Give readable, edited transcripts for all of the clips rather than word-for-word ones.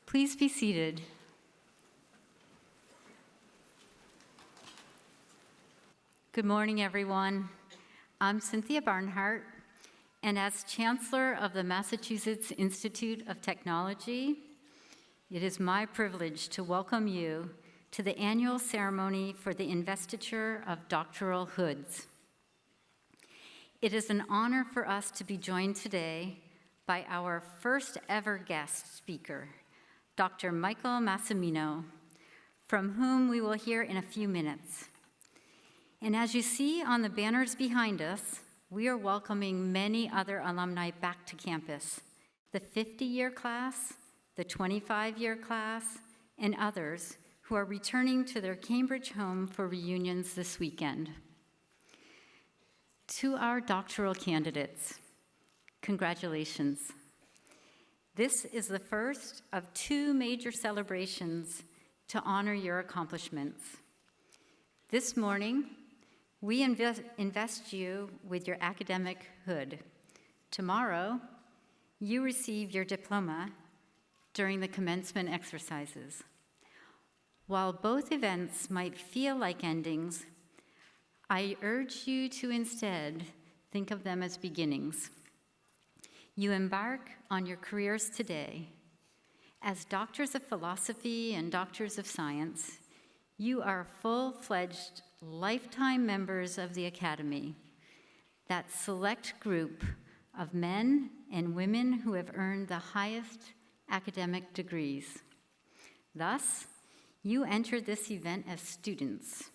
Please be seated. Good morning, everyone. I'm Cynthia Barnhart, and as Chancellor of the Massachusetts Institute of Technology, it is my privilege to welcome you to the annual ceremony for the investiture of doctoral hoods. It is an honor for us to be joined today by our first ever guest speaker, Dr. Michael Massimino, from whom we will hear in a few minutes. And as you see on the banners behind us, we are welcoming many other alumni back to campus, the 50-year class, the 25-year class, and others who are returning to their Cambridge home for reunions this weekend. To our doctoral candidates, congratulations. This is the first of two major celebrations to honor your accomplishments. This morning, we invest you with your academic hood. Tomorrow, you receive your diploma during the commencement exercises. While both events might feel like endings, I urge you to instead think of them as beginnings. You embark on your careers today. As doctors of philosophy and doctors of science, you are full-fledged lifetime members of the Academy, that select group of men and women who have earned the highest academic degrees. Thus, you enter this event as students,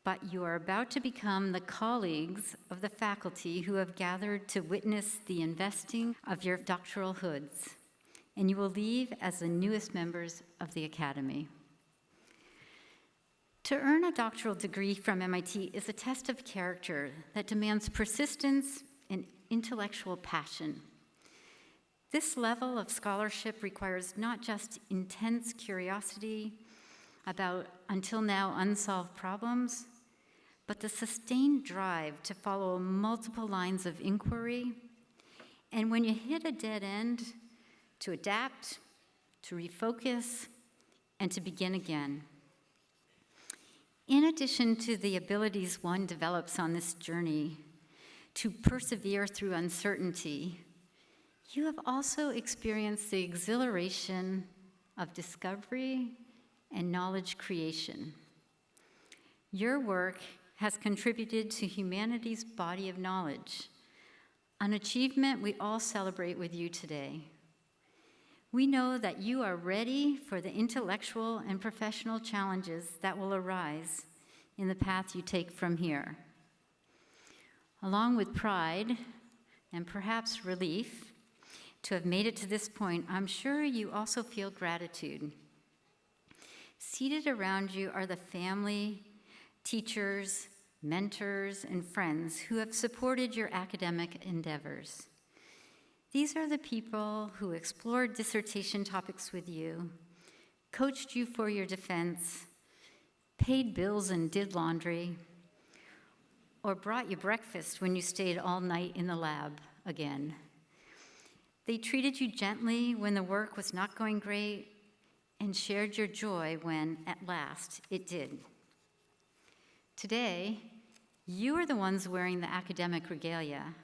but you are about to become the colleagues of the faculty who have gathered to witness the investing of your doctoral hoods, and you will leave as the newest members of the Academy. To earn a doctoral degree from MIT is a test of character that demands persistence and intellectual passion. This level of scholarship requires not just intense curiosity about until now unsolved problems, but the sustained drive to follow multiple lines of inquiry, and when you hit a dead end, to adapt, to refocus, and to begin again. In addition to the abilities one develops on this journey to persevere through uncertainty, you have also experienced the exhilaration of discovery and knowledge creation. Your work has contributed to humanity's body of knowledge, an achievement we all celebrate with you today. We know that you are ready for the intellectual and professional challenges that will arise in the path you take from here. Along with pride and perhaps relief to have made it to this point, I'm sure you also feel gratitude. Seated around you are the family, teachers, mentors, and friends who have supported your academic endeavors. These are the people who explored dissertation topics with you, coached you for your defense, paid bills and did laundry, or brought you breakfast when you stayed all night in the lab again. They treated you gently when the work was not going great and shared your joy when, at last, it did. Today, you are the ones wearing the academic regalia,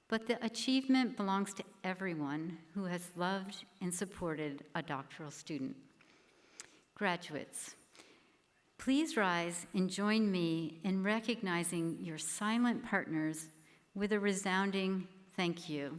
but the achievement belongs to everyone who has loved and supported a doctoral student. Graduates, please rise and join me in recognizing your silent partners with a resounding thank you.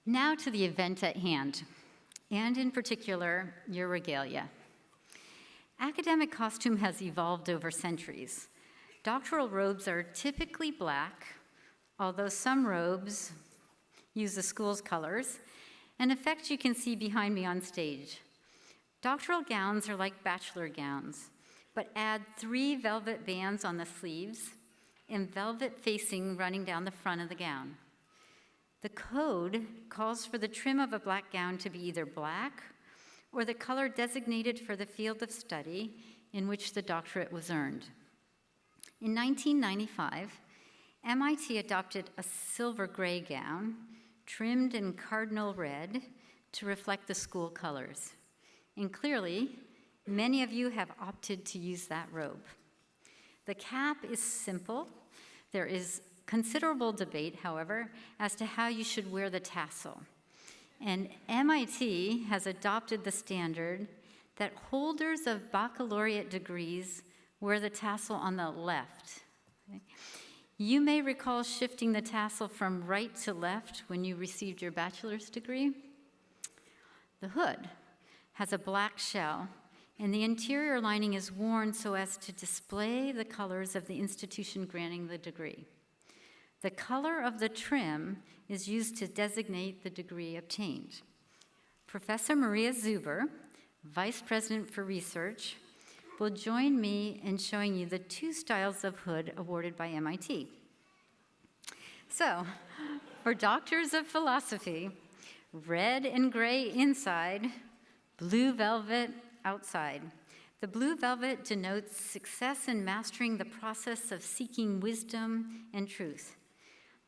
Now to the event at hand, and in particular, your regalia. Academic costume has evolved over centuries. Doctoral robes are typically black, although some robes use the school's colors, an effect you can see behind me on stage. Doctoral gowns are like bachelor gowns, but add 3 velvet bands on the sleeves and velvet facing running down the front of the gown. The code calls for the trim of a black gown to be either black or the color designated for the field of study in which the doctorate was earned. In 1995, MIT adopted a silver gray gown trimmed in cardinal red to reflect the school colors. And clearly, many of you have opted to use that robe. The cap is simple. There is considerable debate, however, as to how you should wear the tassel. And MIT has adopted the standard that holders of baccalaureate degrees wear the tassel on the left. Okay? You may recall shifting the tassel from right to left when you received your bachelor's degree. The hood has a black shell, and the interior lining is worn so as to display the colors of the institution granting the degree. The color of the trim is used to designate the degree obtained. Professor Maria Zuber, Vice President for Research, will join me in showing you the 2 styles of hood awarded by MIT. So, for doctors of philosophy, red and gray inside, blue velvet outside. The blue velvet denotes success in mastering the process of seeking wisdom and truth.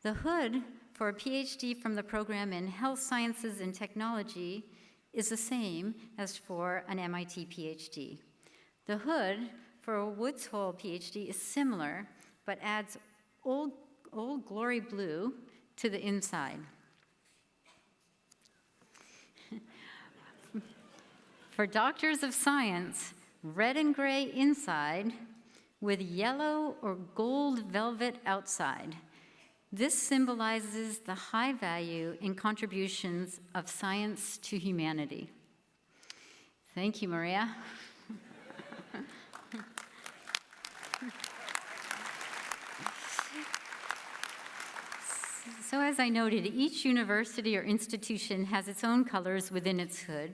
The hood for a PhD from the program in Health Sciences and Technology is the same as for an MIT PhD. The hood for a Woods Hole PhD is similar, but adds Old Glory blue to the inside. For doctors of science, red and gray inside with yellow or gold velvet outside. This symbolizes the high value and contributions of science to humanity. Thank you, Maria. So as I noted, each university or institution has its own colors within its hood,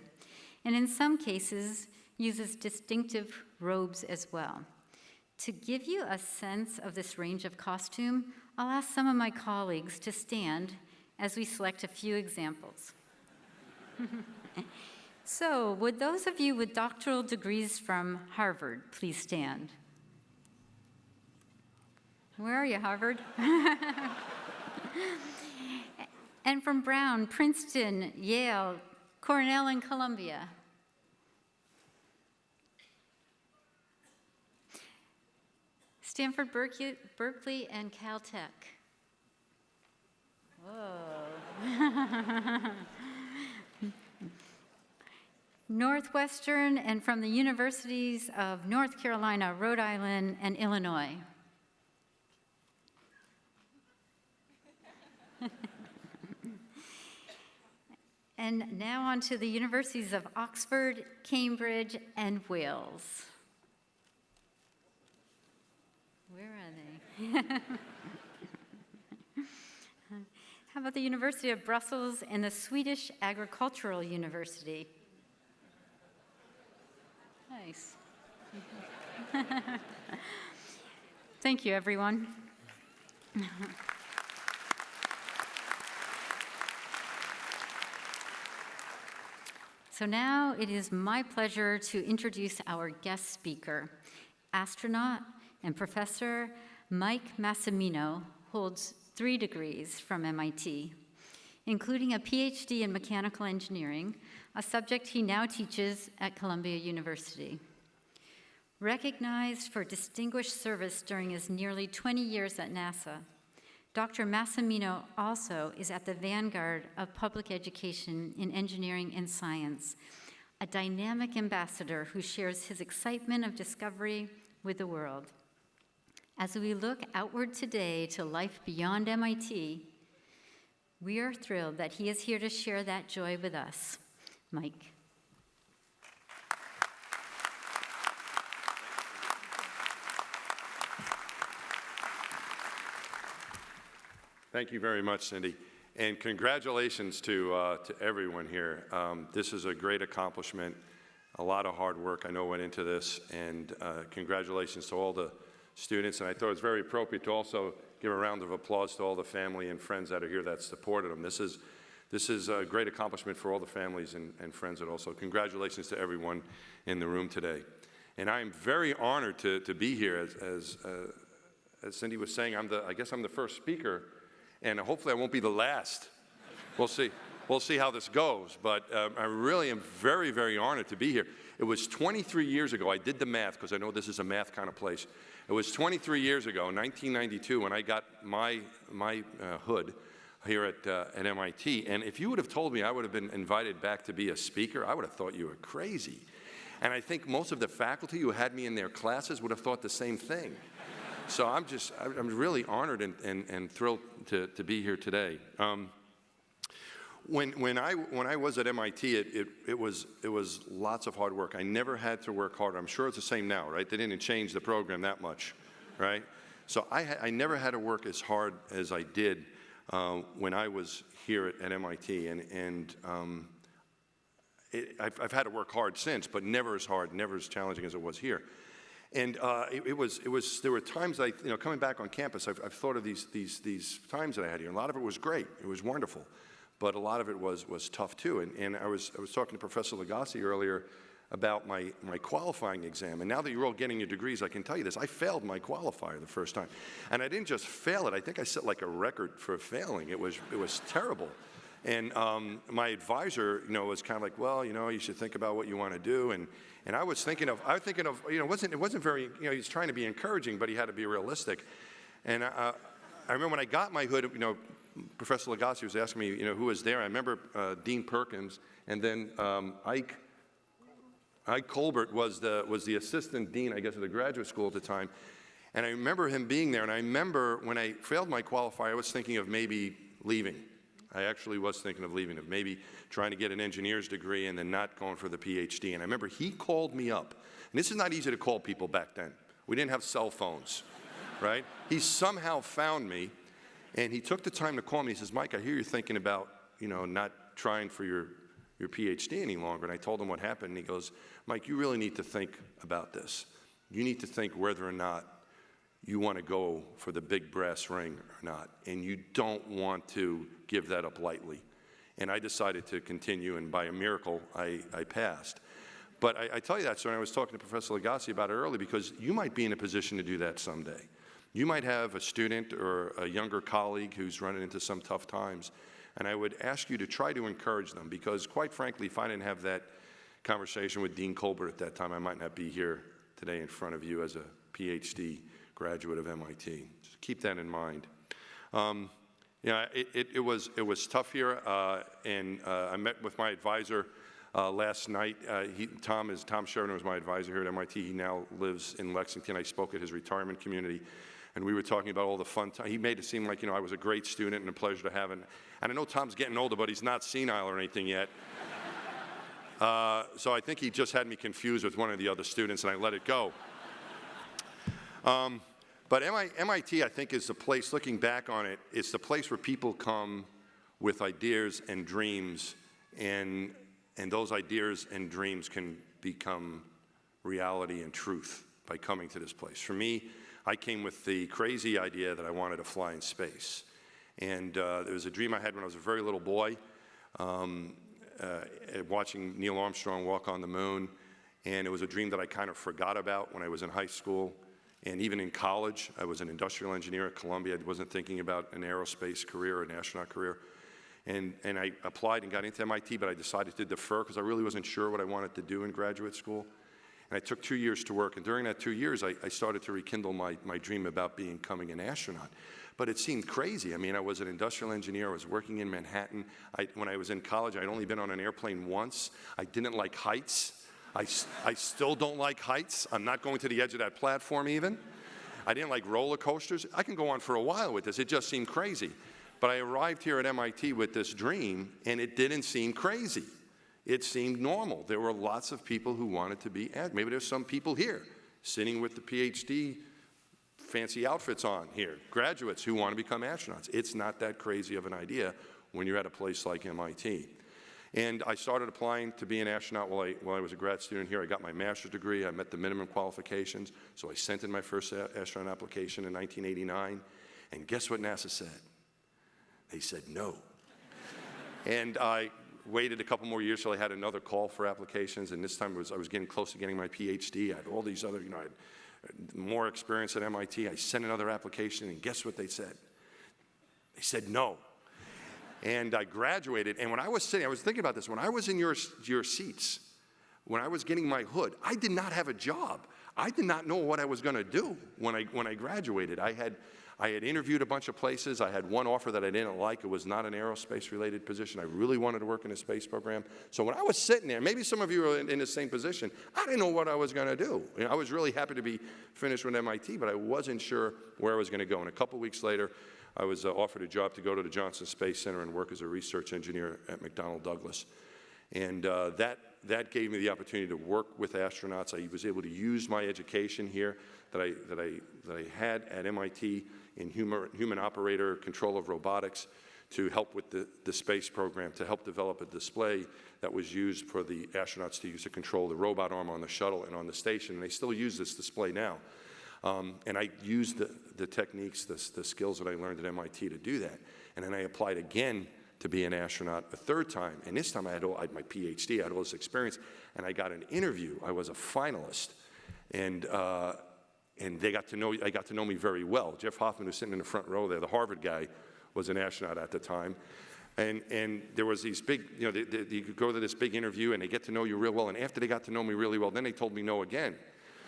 and in some cases uses distinctive robes as well. To give you a sense of this range of costume, I'll ask some of my colleagues to stand as we select a few examples. So, would those of you with doctoral degrees from Harvard please stand? Where are you, Harvard? And from Brown, Princeton, Yale, Cornell, and Columbia. Stanford, Berkeley, and Caltech. Whoa. Northwestern, and from the universities of North Carolina, Rhode Island, and Illinois. And now on to the universities of Oxford, Cambridge, and Wales. Where are they? How about the University of Brussels and the Swedish Agricultural University? Nice. Thank you, everyone. So now it is my pleasure to introduce our guest speaker. Astronaut and Professor Mike Massimino holds 3 degrees from MIT, including a PhD in mechanical engineering, a subject he now teaches at Columbia University. Recognized for distinguished service during his nearly 20 years at NASA, Dr. Massimino also is at the vanguard of public education in engineering and science, a dynamic ambassador who shares his excitement of discovery with the world. As we look outward today to life beyond MIT, we are thrilled that he is here to share that joy with us. Mike. Thank you very much, Cindy. And congratulations to everyone here. This is a great accomplishment. A lot of hard work I know went into this, and congratulations to all the students. And I thought it was very appropriate to also give a round of applause to all the family and friends that are here that supported them. This is a great accomplishment for all the families and friends that also. Congratulations to everyone in the room today. And I am very honored to be here. As Cindy was saying, I guess I'm the first speaker, and hopefully I won't be the last. We'll see. We'll see how this goes, but I really am very, very honored to be here. It was 23 years ago. I did the math because I know this is a math kind of place. It was 23 years ago, 1992, when I got my hood here at MIT. And if you would have told me I would have been invited back to be a speaker, I would have thought you were crazy. And I think most of the faculty who had me in their classes would have thought the same thing. So I'm really honored and thrilled to be here today. When I was at MIT, it was lots of hard work. I never had to work harder. I'm sure it's the same now, right? They didn't change the program that much, right? So I never had to work as hard as I did when I was here at MIT, and I've had to work hard since, but never as hard, never as challenging as it was here. And there were times coming back on campus, I've thought of these times that I had here. A lot of it was great. It was wonderful. But a lot of it was tough too. And I was talking to Professor Lagasse earlier about my qualifying exam. And now that you're all getting your degrees, I can tell you this. I failed my qualifier the first time. And I didn't just fail it. I think I set like a record for failing. It was terrible. And my advisor, was kind of like, well, you should think about what you want to do. And I was thinking of, it wasn't very, he was trying to be encouraging, but he had to be realistic. And I remember when I got my hood, Professor Lagasse was asking me, who was there. I remember Dean Perkins, and then Ike Colbert was the assistant dean, I guess, of the graduate school at the time. And I remember him being there, and I remember when I failed my qualifier, I was thinking of maybe leaving. I actually was thinking of leaving, of maybe trying to get an engineer's degree and then not going for the PhD. And I remember he called me up. And this is not easy to call people back then. We didn't have cell phones, right? He somehow found me, and he took the time to call me. He says, Mike, I hear you're thinking about, not trying for your PhD any longer. And I told him what happened, and he goes, Mike, you really need to think about this. You need to think whether or not you want to go for the big brass ring or not. And you don't want to give that up lightly. And I decided to continue, and by a miracle, I passed. But I tell you that, so I was talking to Professor Lagasse about it early, because you might be in a position to do that someday. You might have a student or a younger colleague who's running into some tough times, and I would ask you to try to encourage them, because quite frankly, if I didn't have that conversation with Dean Colbert at that time, I might not be here today in front of you as a PhD graduate of MIT. Just keep that in mind. It was tough here, and I met with my advisor last night. Tom Sheridan was my advisor here at MIT. He now lives in Lexington. I spoke at his retirement community. and we were talking about all the fun time. He made it seem like, I was a great student and a pleasure to have. And I know Tom's getting older, but he's not senile or anything yet. So I think he just had me confused with one of the other students, and I let it go. But MIT, I think, is the place, looking back on it, it's the place where people come with ideas and dreams, and those ideas and dreams can become reality and truth by coming to this place. For me, I came with the crazy idea that I wanted to fly in space. And there was a dream I had when I was a very little boy, watching Neil Armstrong walk on the moon. And it was a dream that I kind of forgot about when I was in high school. And even in college, I was an industrial engineer at Columbia. I wasn't thinking about an aerospace career or an astronaut career. And I applied and got into MIT, but I decided to defer because I really wasn't sure what I wanted to do in graduate school. And I took 2 years to work, and during that 2 years, I started to rekindle my dream about becoming an astronaut. But it seemed crazy. I mean, I was an industrial engineer. I was working in Manhattan. When I was in college, I'd only been on an airplane once. I didn't like heights. I still don't like heights. I'm not going to the edge of that platform even. I didn't like roller coasters. I can go on for a while with this. It just seemed crazy. But I arrived here at MIT with this dream, and it didn't seem crazy. It seemed normal. There were lots of people who wanted to be, maybe there's some people here sitting with the PhD fancy outfits on here, graduates who want to become astronauts. It's not that crazy of an idea when you're at a place like MIT. And I started applying to be an astronaut while I was a grad student here. I got my master's degree. I met the minimum qualifications. So I sent in my first astronaut application in 1989. And guess what NASA said? They said no. And I waited a couple more years till I had another call for applications, and this time I was getting close to getting my PhD. I had all these other, I had more experience at MIT. I sent another application, and guess what they said? They said no. And I graduated, and when I was thinking about this, when I was in your seats, when I was getting my hood, I did not have a job. I did not know what I was going to do when I graduated. I had interviewed a bunch of places. I had one offer that I didn't like. It was not an aerospace-related position. I really wanted to work in a space program. So when I was sitting there, maybe some of you are in the same position, I didn't know what I was going to do. I was really happy to be finished with MIT, but I wasn't sure where I was going to go. And a couple weeks later, I was offered a job to go to the Johnson Space Center and work as a research engineer at McDonnell Douglas. And that gave me the opportunity to work with astronauts. I was able to use my education here that I had at MIT in human operator control of robotics to help with the space program, to help develop a display that was used for the astronauts to use to control the robot arm on the shuttle and on the station. And they still use this display now. And I used the techniques, the skills that I learned at MIT to do that. And then I applied again to be an astronaut a third time. And this time I had my PhD, I had all this experience, and I got an interview. I was a finalist. And I got to know me very well. Jeff Hoffman, who's sitting in the front row there, the Harvard guy, was an astronaut at the time. And there was these big, you could go to this big interview and they get to know you real well. And after they got to know me really well, then they told me no again.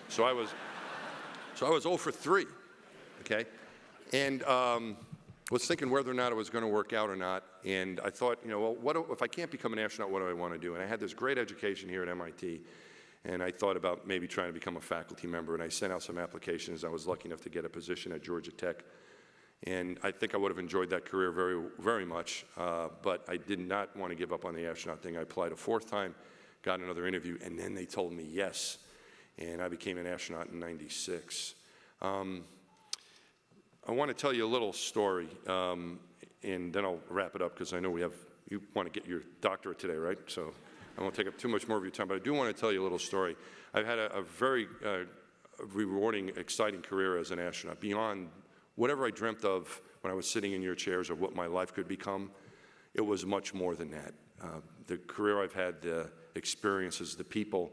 So I was 0 for 3, okay? And was thinking whether or not it was going to work out or not. And I thought, well, if I can't become an astronaut, what do I want to do? And I had this great education here at MIT. And I thought about maybe trying to become a faculty member, and I sent out some applications. I was lucky enough to get a position at Georgia Tech. And I think I would have enjoyed that career very, very much, but I did not want to give up on the astronaut thing. I applied a fourth time, got another interview, and then they told me yes. And I became an astronaut in '96. I want to tell you a little story, and then I'll wrap it up because I know you want to get your doctorate today, right? So I won't take up too much more of your time, but I do want to tell you a little story. I've had a very rewarding, exciting career as an astronaut. Beyond whatever I dreamt of when I was sitting in your chairs of what my life could become, it was much more than that. The career I've had, the experiences, the people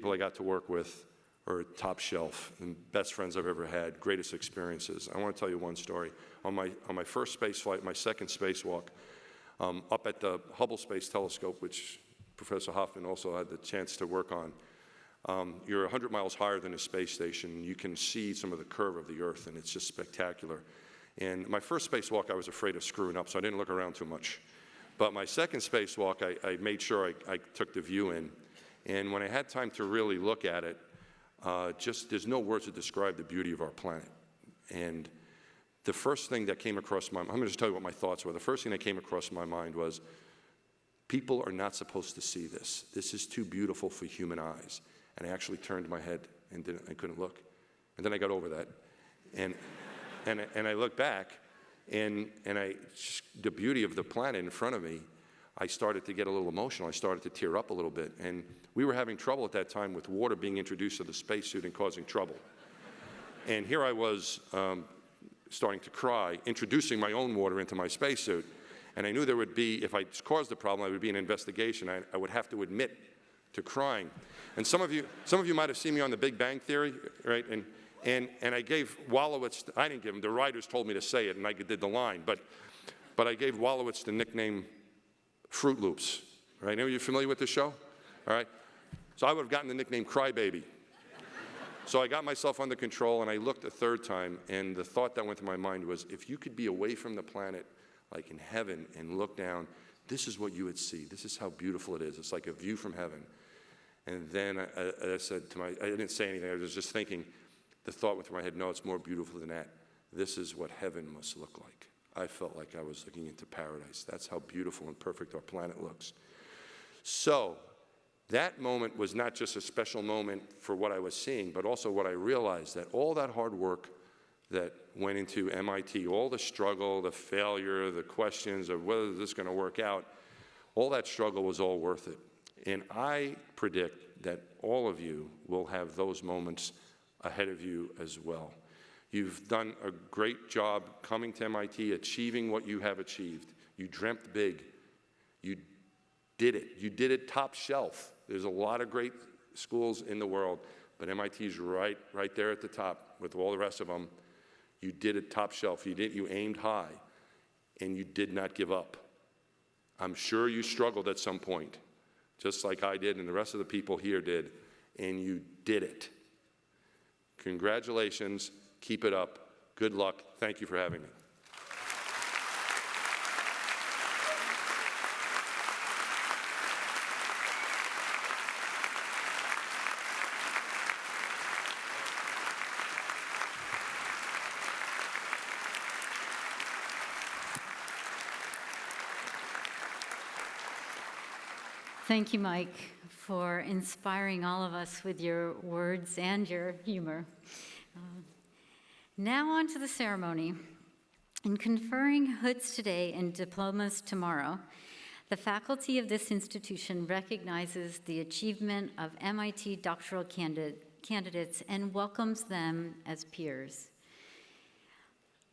I got to work with are top shelf, and best friends I've ever had, greatest experiences. I want to tell you one story. On my first space flight, my second spacewalk, up at the Hubble Space Telescope, which Professor Hoffman also had the chance to work on, you're 100 miles higher than a space station. You can see some of the curve of the Earth, and it's just spectacular. And my first spacewalk, I was afraid of screwing up, so I didn't look around too much. But my second spacewalk, I made sure I took the view in. And when I had time to really look at it, there's no words to describe the beauty of our planet. And the first thing that came across my mind, I'm going to just tell you what my thoughts were. The first thing that came across my mind was, people are not supposed to see this. This is too beautiful for human eyes. And I actually turned my head and I couldn't look. And then I got over that. And I looked back, and the beauty of the planet in front of me, I started to get a little emotional. I started to tear up a little bit. And we were having trouble at that time with water being introduced to the spacesuit and causing trouble. And here I was starting to cry, introducing my own water into my spacesuit. And I knew there would be, if I caused the problem, there would be an investigation. I would have to admit to crying. And some of you might have seen me on The Big Bang Theory, right? And I gave Wolowitz, I didn't give him, the writers told me to say it, and I did the line. But I gave Wolowitz the nickname Fruit Loops, right? Are you familiar with this show? All right? So I would have gotten the nickname Crybaby. So I got myself under control, and I looked a third time, and the thought that went through my mind was, if you could be away from the planet, like in heaven, and look down, this is what you would see. This is how beautiful it is. It's like a view from heaven. And then I said to I didn't say anything. I was just thinking, the thought went through my head, no, it's more beautiful than that. This is what heaven must look like. I felt like I was looking into paradise. That's how beautiful and perfect our planet looks. So that moment was not just a special moment for what I was seeing, but also what I realized, that all that hard work that went into MIT, all the struggle, the failure, the questions of whether this is going to work out, all that struggle was all worth it. And I predict that all of you will have those moments ahead of you as well. You've done a great job coming to MIT, achieving what you have achieved. You dreamt big. You did it. You did it top shelf. There's a lot of great schools in the world, but MIT's right there at the top with all the rest of them. You did it top shelf. You aimed high, and you did not give up. I'm sure you struggled at some point, just like I did and the rest of the people here did, and you did it. Congratulations. Keep it up. Good luck. Thank you for having me. Thank you, Mike, for inspiring all of us with your words and your humor. Now on to the ceremony. In conferring hoods today and diplomas tomorrow, the faculty of this institution recognizes the achievement of MIT doctoral candidates and welcomes them as peers.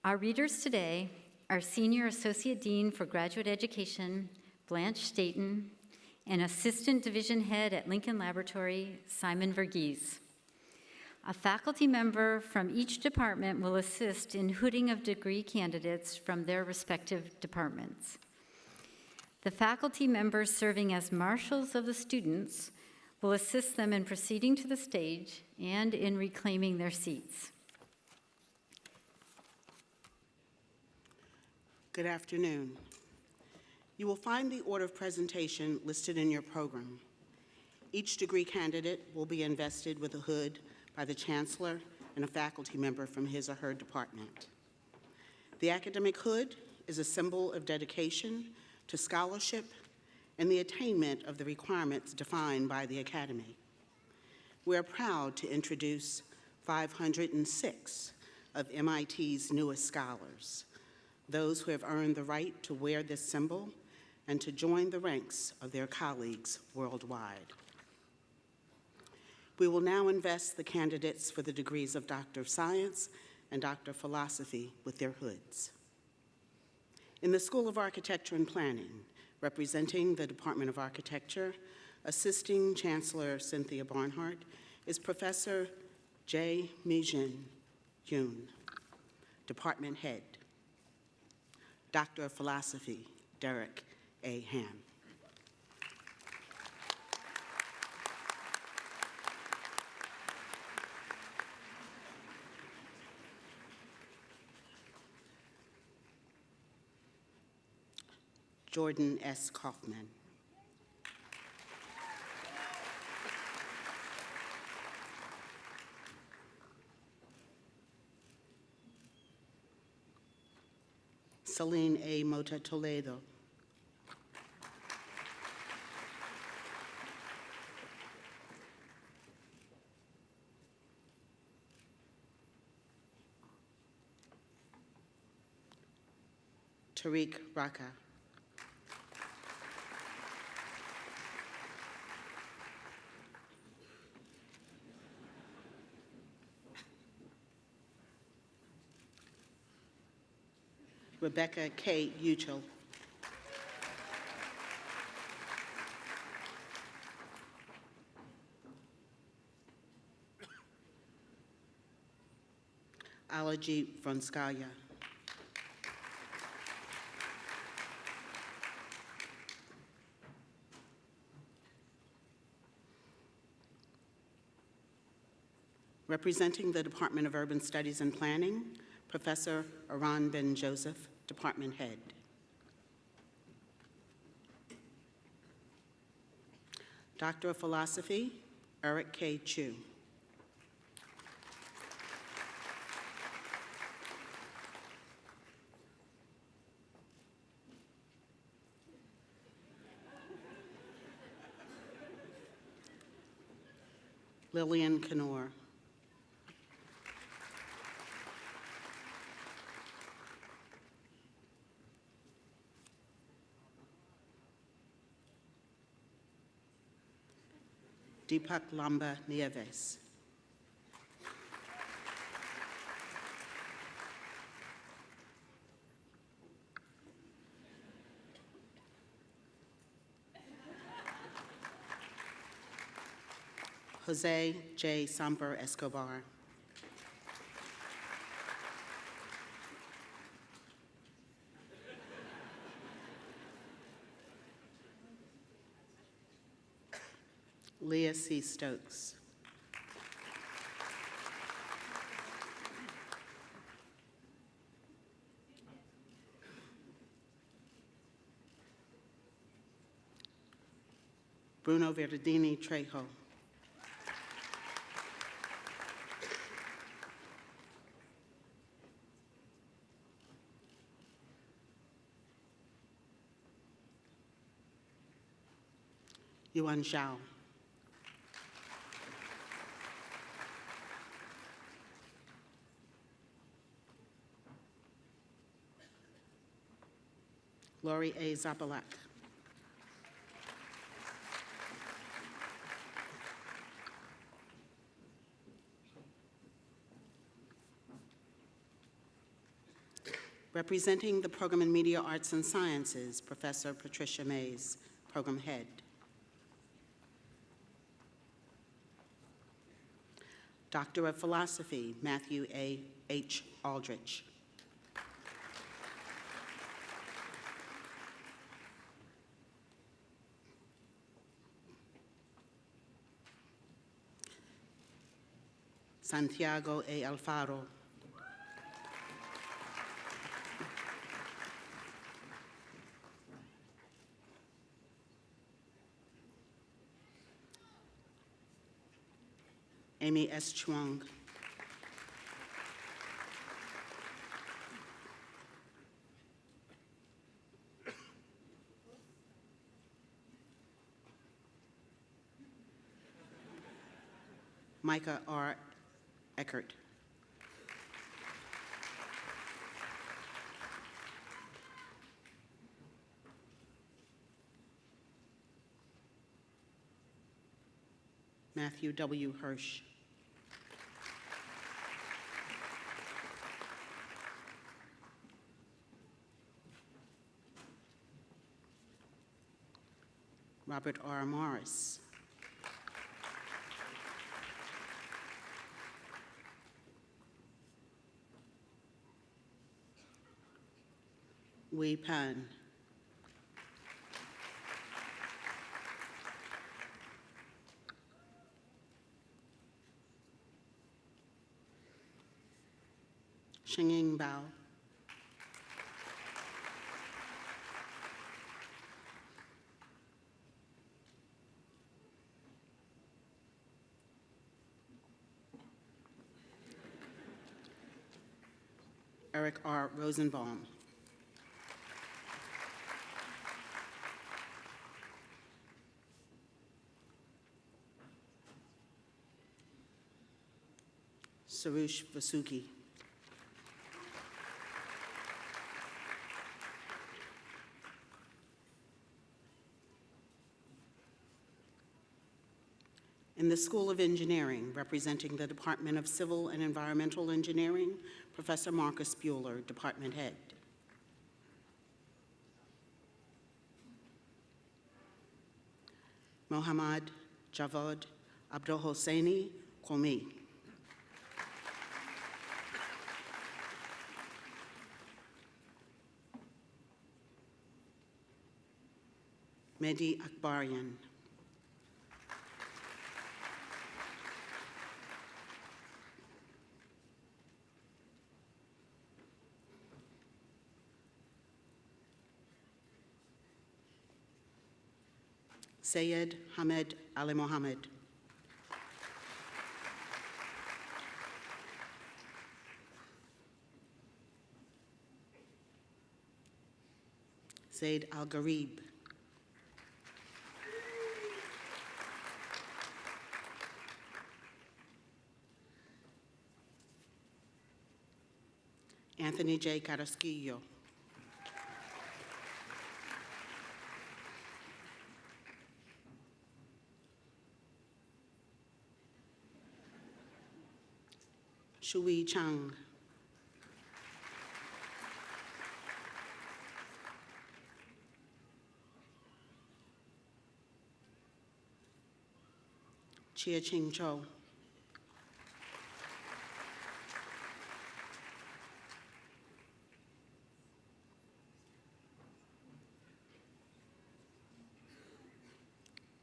Our readers today are Senior Associate Dean for Graduate Education, Blanche Staten, and Assistant Division Head at Lincoln Laboratory, Simon Verghese. A faculty member from each department will assist in hooding of degree candidates from their respective departments. The faculty members serving as marshals of the students will assist them in proceeding to the stage and in reclaiming their seats. Good afternoon. You will find the order of presentation listed in your program. Each degree candidate will be invested with a hood by the chancellor and a faculty member from his or her department. The academic hood is a symbol of dedication to scholarship and the attainment of the requirements defined by the Academy. We are proud to introduce 506 of MIT's newest scholars, those who have earned the right to wear this symbol and to join the ranks of their colleagues worldwide. We will now invest the candidates for the degrees of Doctor of Science and Doctor of Philosophy with their hoods. In the School of Architecture and Planning, representing the Department of Architecture, assisting Chancellor Cynthia Barnhart, is Professor J. Mijin Yoon, Department Head. Doctor of Philosophy, Derek A. Ham. Jordan S. Kaufman. Celine A. Mota Toledo. Tariq Raka. Rebecca K. Uchel. Alaji Vronskaya. Representing the Department of Urban Studies and Planning, Professor Aran Ben Joseph, Department Head. Doctor of Philosophy, Eric K. Chu. Lillian Kanor. Deepak Lamba Nieves. Jose J. Samper Escobar. Leah C. Stokes. Bruno Verdini Trejo. Yuan Zhao. Lori A. Zapalak. Representing the Program in Media Arts and Sciences, Professor Patricia Mays, Program Head. Doctor of Philosophy, Matthew A. H. Aldrich. Santiago A. Alfaro. Amy S. Chuang. Micah R. Eckert. Matthew W. Hirsch. Robert R. Morris. Wei Pan. Shengying Bao. Eric R. Rosenbaum. Sarush Vasuki. In the School of Engineering, representing the Department of Civil and Environmental Engineering, Professor Marcus Bueller, Department Head. Mohammad Javad Abdul Hosseini Qawmi. Mehdi Akbarian. Sayed Hamed Ali Mohammed. Zaid Al Gharib. Anthony J. Carrasquillo. Shui Chang. Chia Ching Cho.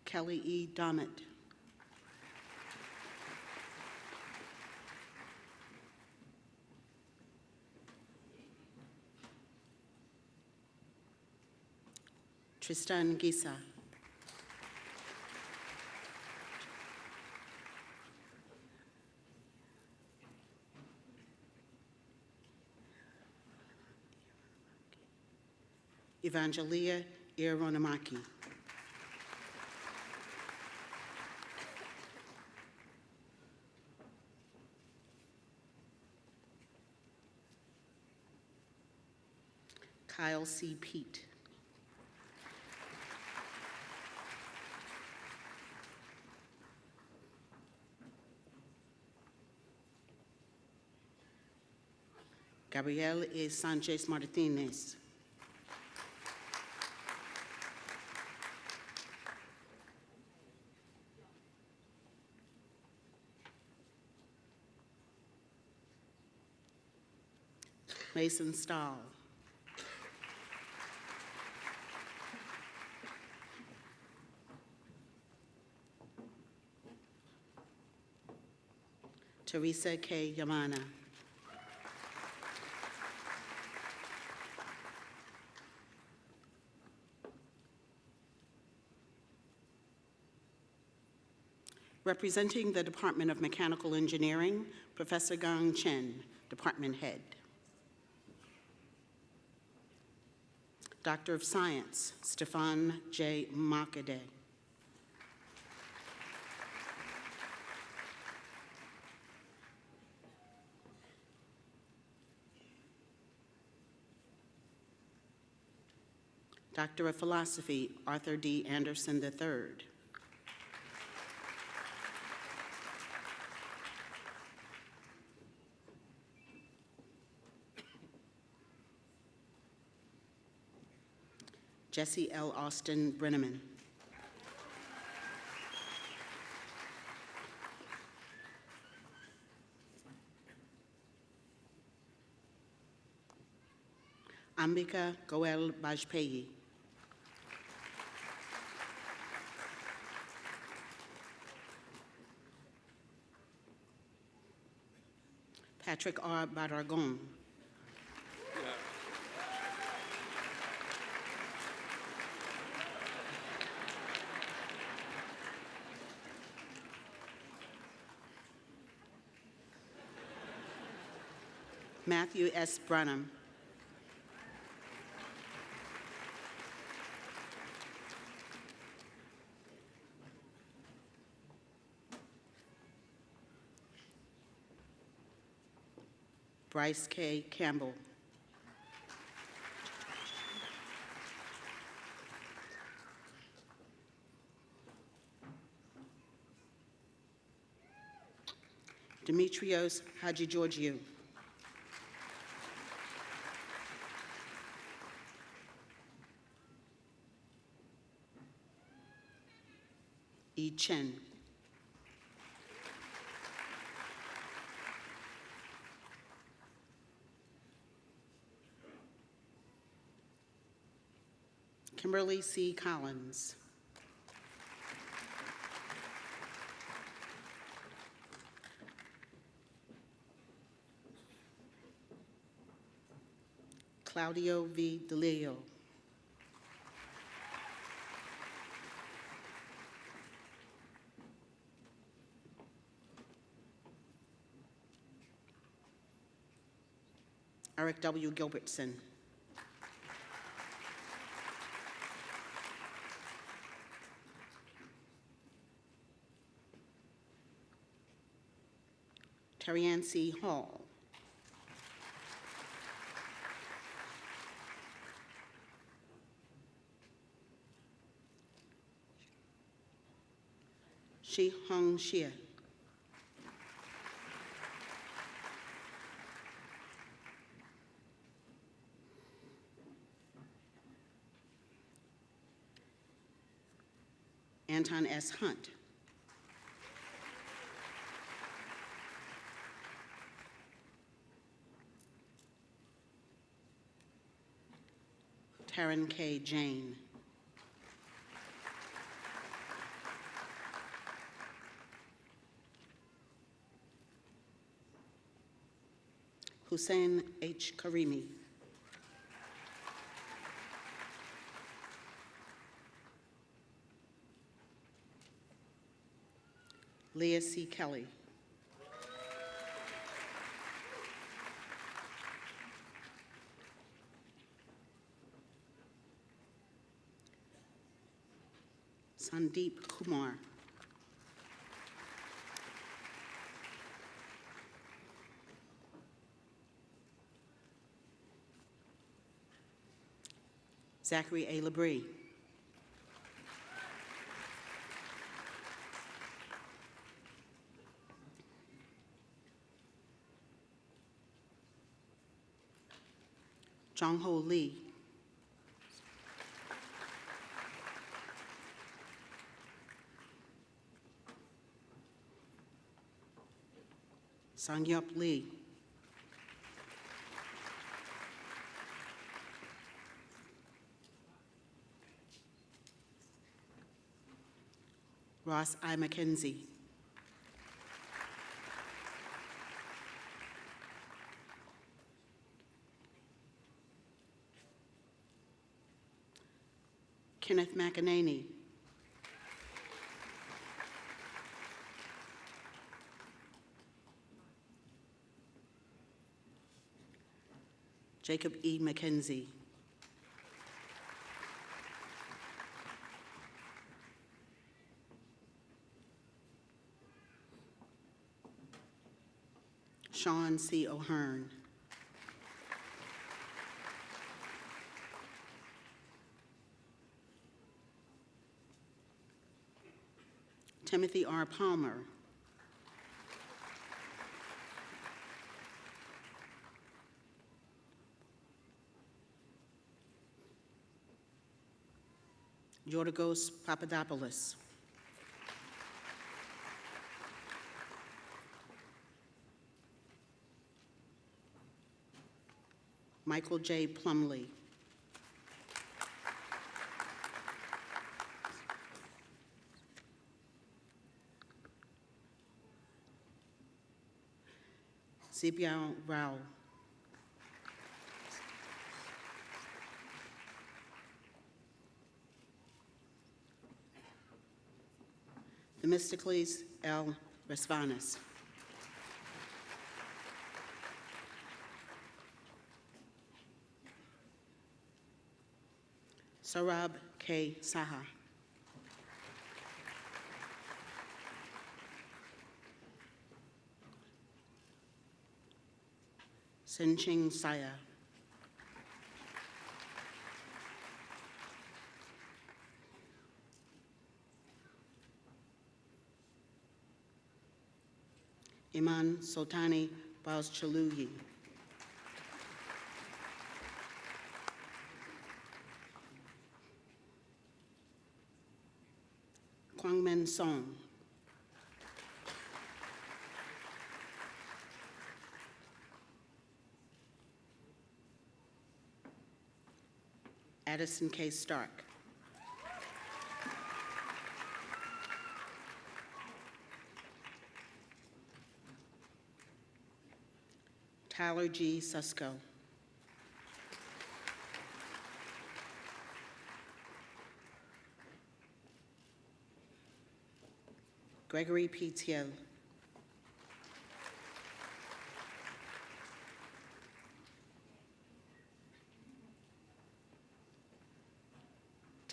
Kelly E. Dommett. Tristan Gisa. Evangelia Ironamaki. Kyle C. Pete. Gabriel E. Sanchez Martinez. Mason Stahl. Teresa K. Yamana. Representing the Department of Mechanical Engineering, Professor Gang Chen, Department Head. Doctor of Science, Stefan J. Makade. Doctor of Philosophy, Arthur D. Anderson III. Jesse L. Austin Brenneman. Ambika Goel Bajpayee. Patrick R. Badargon. Matthew S. Branham. Bryce K. Campbell. Demetrios Hadjigeorgiou. E. Chen. Kimberly C. Collins. Claudio V. DeLeo. Eric W. Gilbertson. Terry-Ann C. Hall. Shi Hong Xie. Anton S. Hunt. Taryn K. Jane. Hussein H. Karimi. Leah C. Kelly. Sandeep Kumar. Zachary A. Labrie. Jong-Ho Lee. Sang-Yup Lee. Ross I. McKenzie. Kenneth McEnany. Jacob E. McKenzie. Sean C. O'Hearn. Timothy R. Palmer. Georgos Papadopoulos. Michael J. Plumley. Zibiao Rao. Themistocles L. Resvanis. Sarab K. Saha. Senching Saya. Iman Sultani Bauschaluyi. Kwangmin Song. Addison K. Stark. Tyler G. Susko. Gregory P. Teo.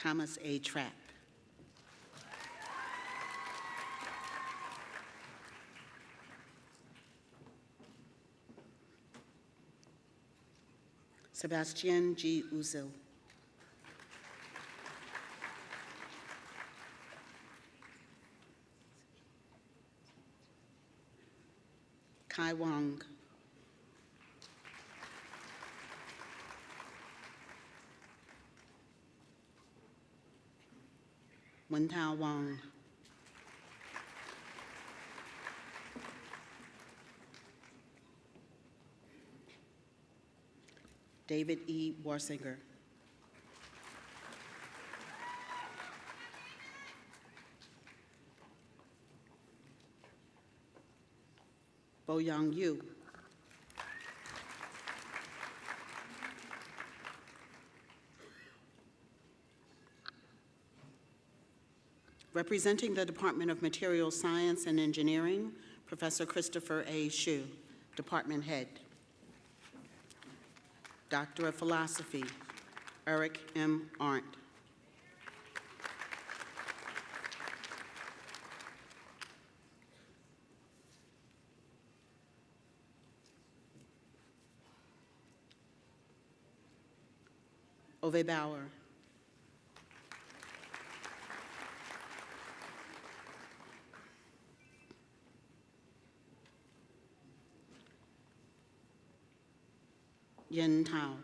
Thomas A. Trapp. Sebastian G. Uzil. Kai Wang. Wentao Wang. David E. Warsinger. Boyoung Yu. Representing the Department of Materials Science and Engineering, Professor Christopher A. Hsu, Department Head. Doctor of Philosophy, Eric M. Arndt. Ove Bauer. Yin Tao.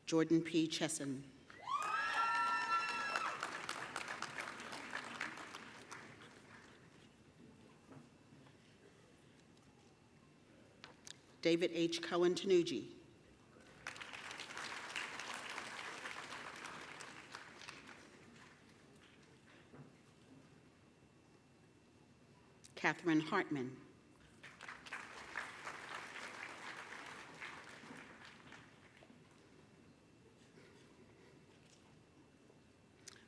Jordan P. Chesson. David H. Cohen-Tanuji. Catherine Hartman.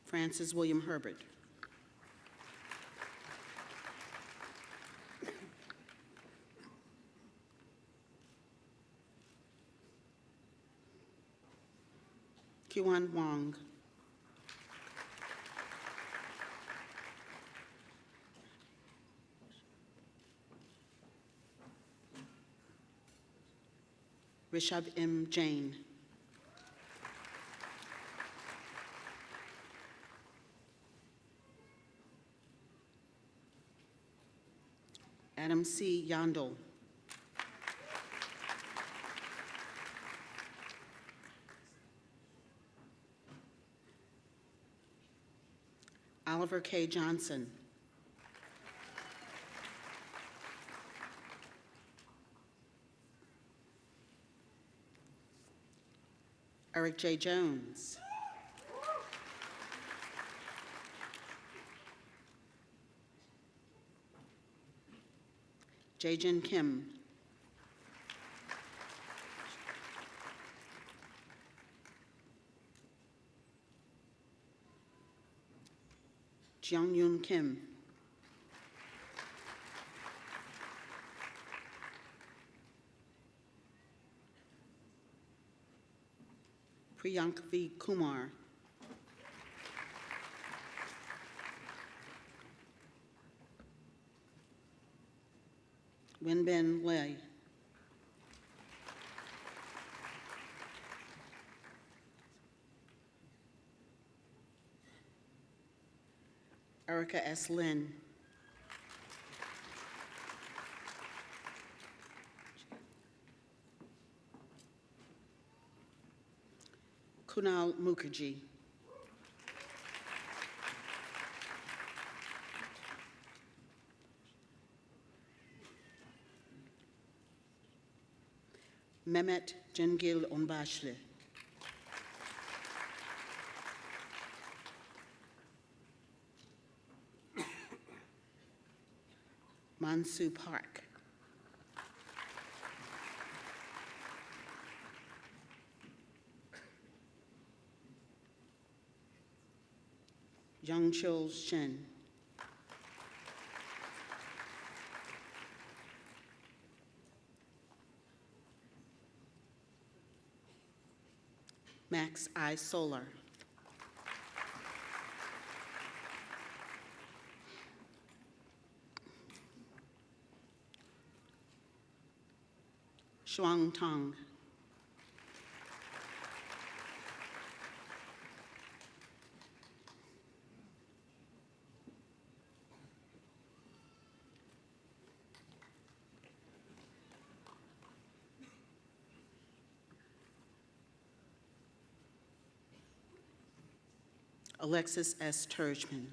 Francis William Herbert. Kyuan Wong. Rishabh M. Jain. Adam C. Yandel. Oliver K. Johnson. Eric J. Jones. Jaejin Kim. Jeong Yoon Kim. Priyank V. Kumar. Winbin Lei. Erica S. Lin. Kunal Mukherjee. Mehmet Cengil Onbaşlı. Mansu Park. Youngchul Shin. Max I. Solar. Shuang Tong. Alexis S. Turgeman.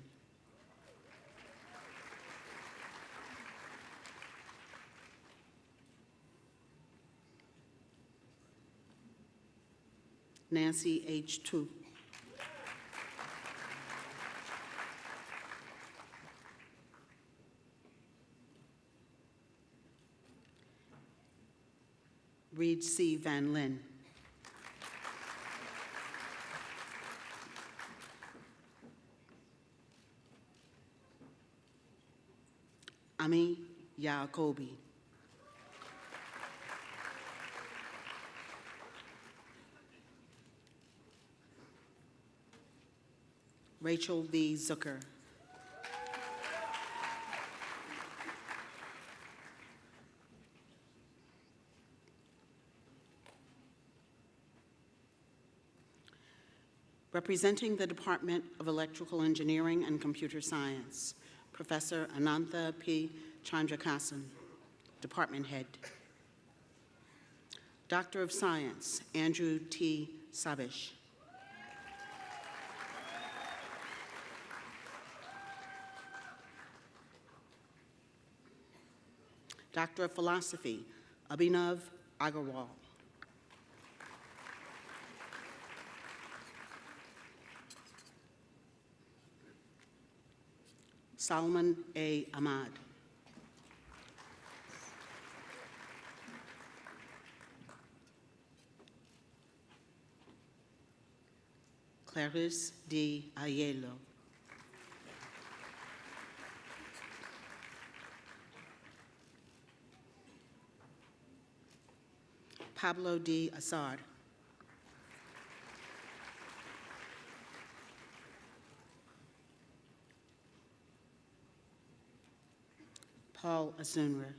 Nancy H. Tu. Reed C. Van Lin. Ami Yacobi. Rachel V. Zucker. Representing the Department of Electrical Engineering and Computer Science, Professor Anantha P. Chandrakasan, Department Head. Doctor of Science, Andrew T. Sabish. Doctor of Philosophy, Abhinav Agarwal. Solomon A. Ahmad. Clarice D. Aiello. Pablo D. Assad. Paul Asunra.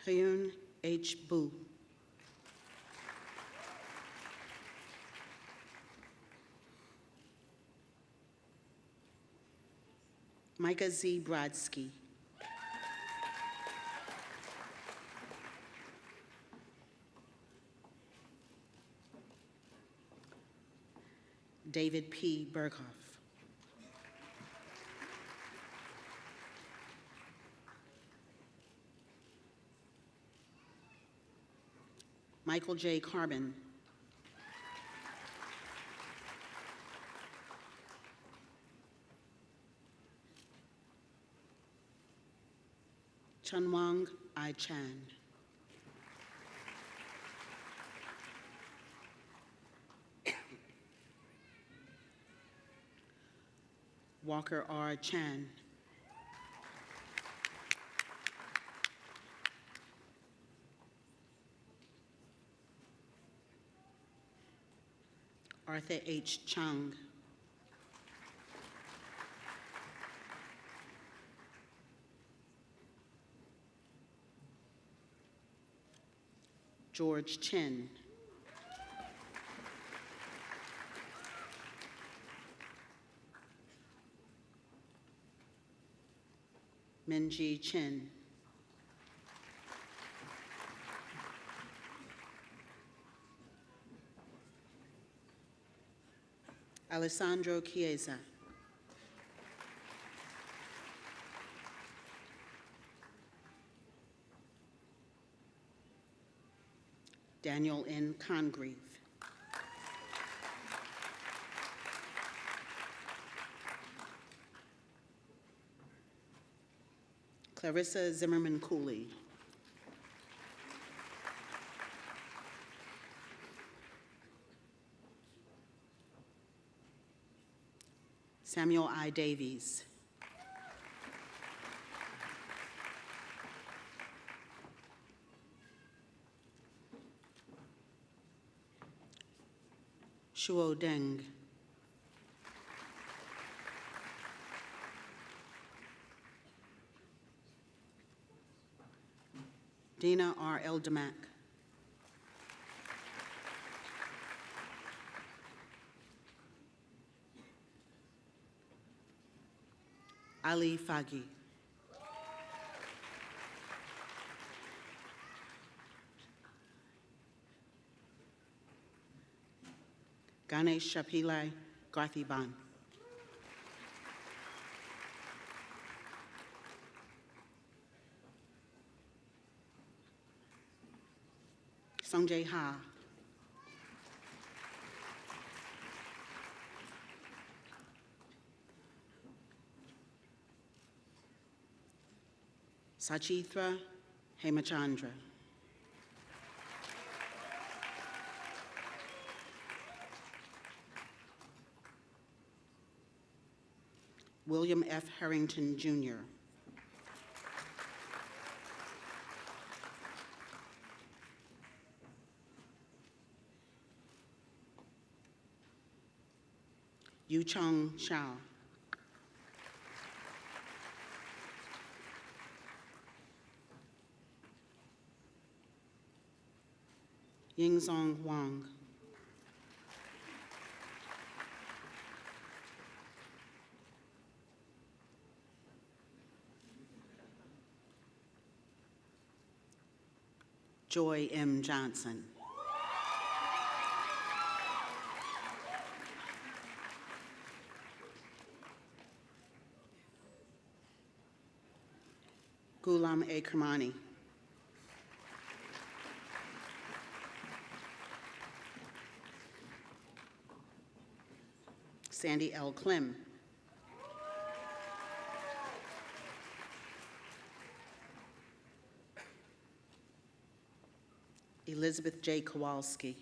Hyun H. Boo. Micah Z. Brodsky. David P. Berghoff. Michael J. Carbon. Chunwang I. Chan. Walker R. Chan. Arthur H. Chung. George Chin. Minji Chin. Alessandro Chiesa. Daniel N. Congreve. Clarissa Zimmerman Cooley. Samuel I. Davies. Shuo Deng. Dina R. Eldemak. Ali Fagi. Ganesh Shapilai Garthiban. Songjay Ha. Sachithra Hemachandra. William F. Harrington, Jr. Yu Chong Shao. Yingzong Wang. Joy M. Johnson. Ghulam A. Kermani. Sandy L. Klim. Elizabeth J. Kowalski.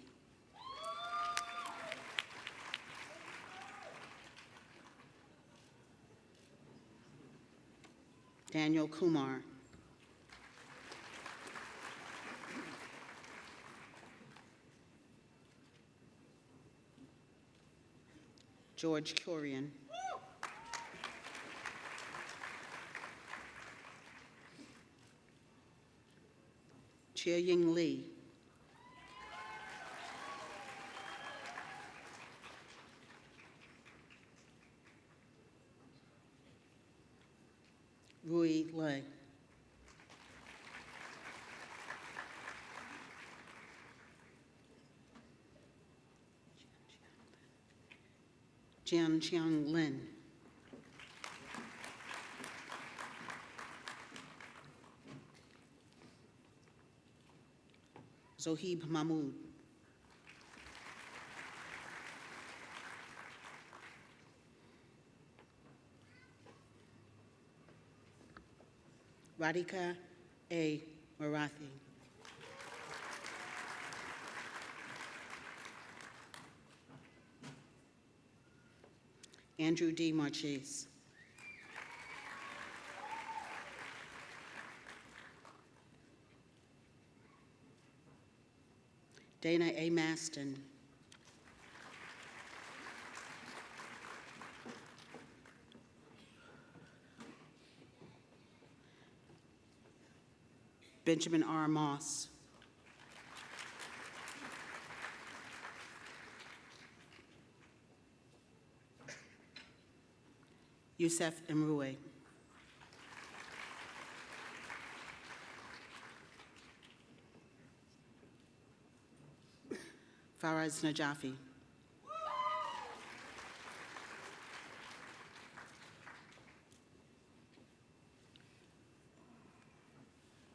Daniel Kumar. George Kurian. Chia Ying Lee. Rui Lei. Jian Qiang Lin. Zohib Mahmood. Radhika A. Marathi. Andrew D. Marchese. Dana A. Maston. Benjamin R. Moss. Youssef Mrue. Faraz Najafi.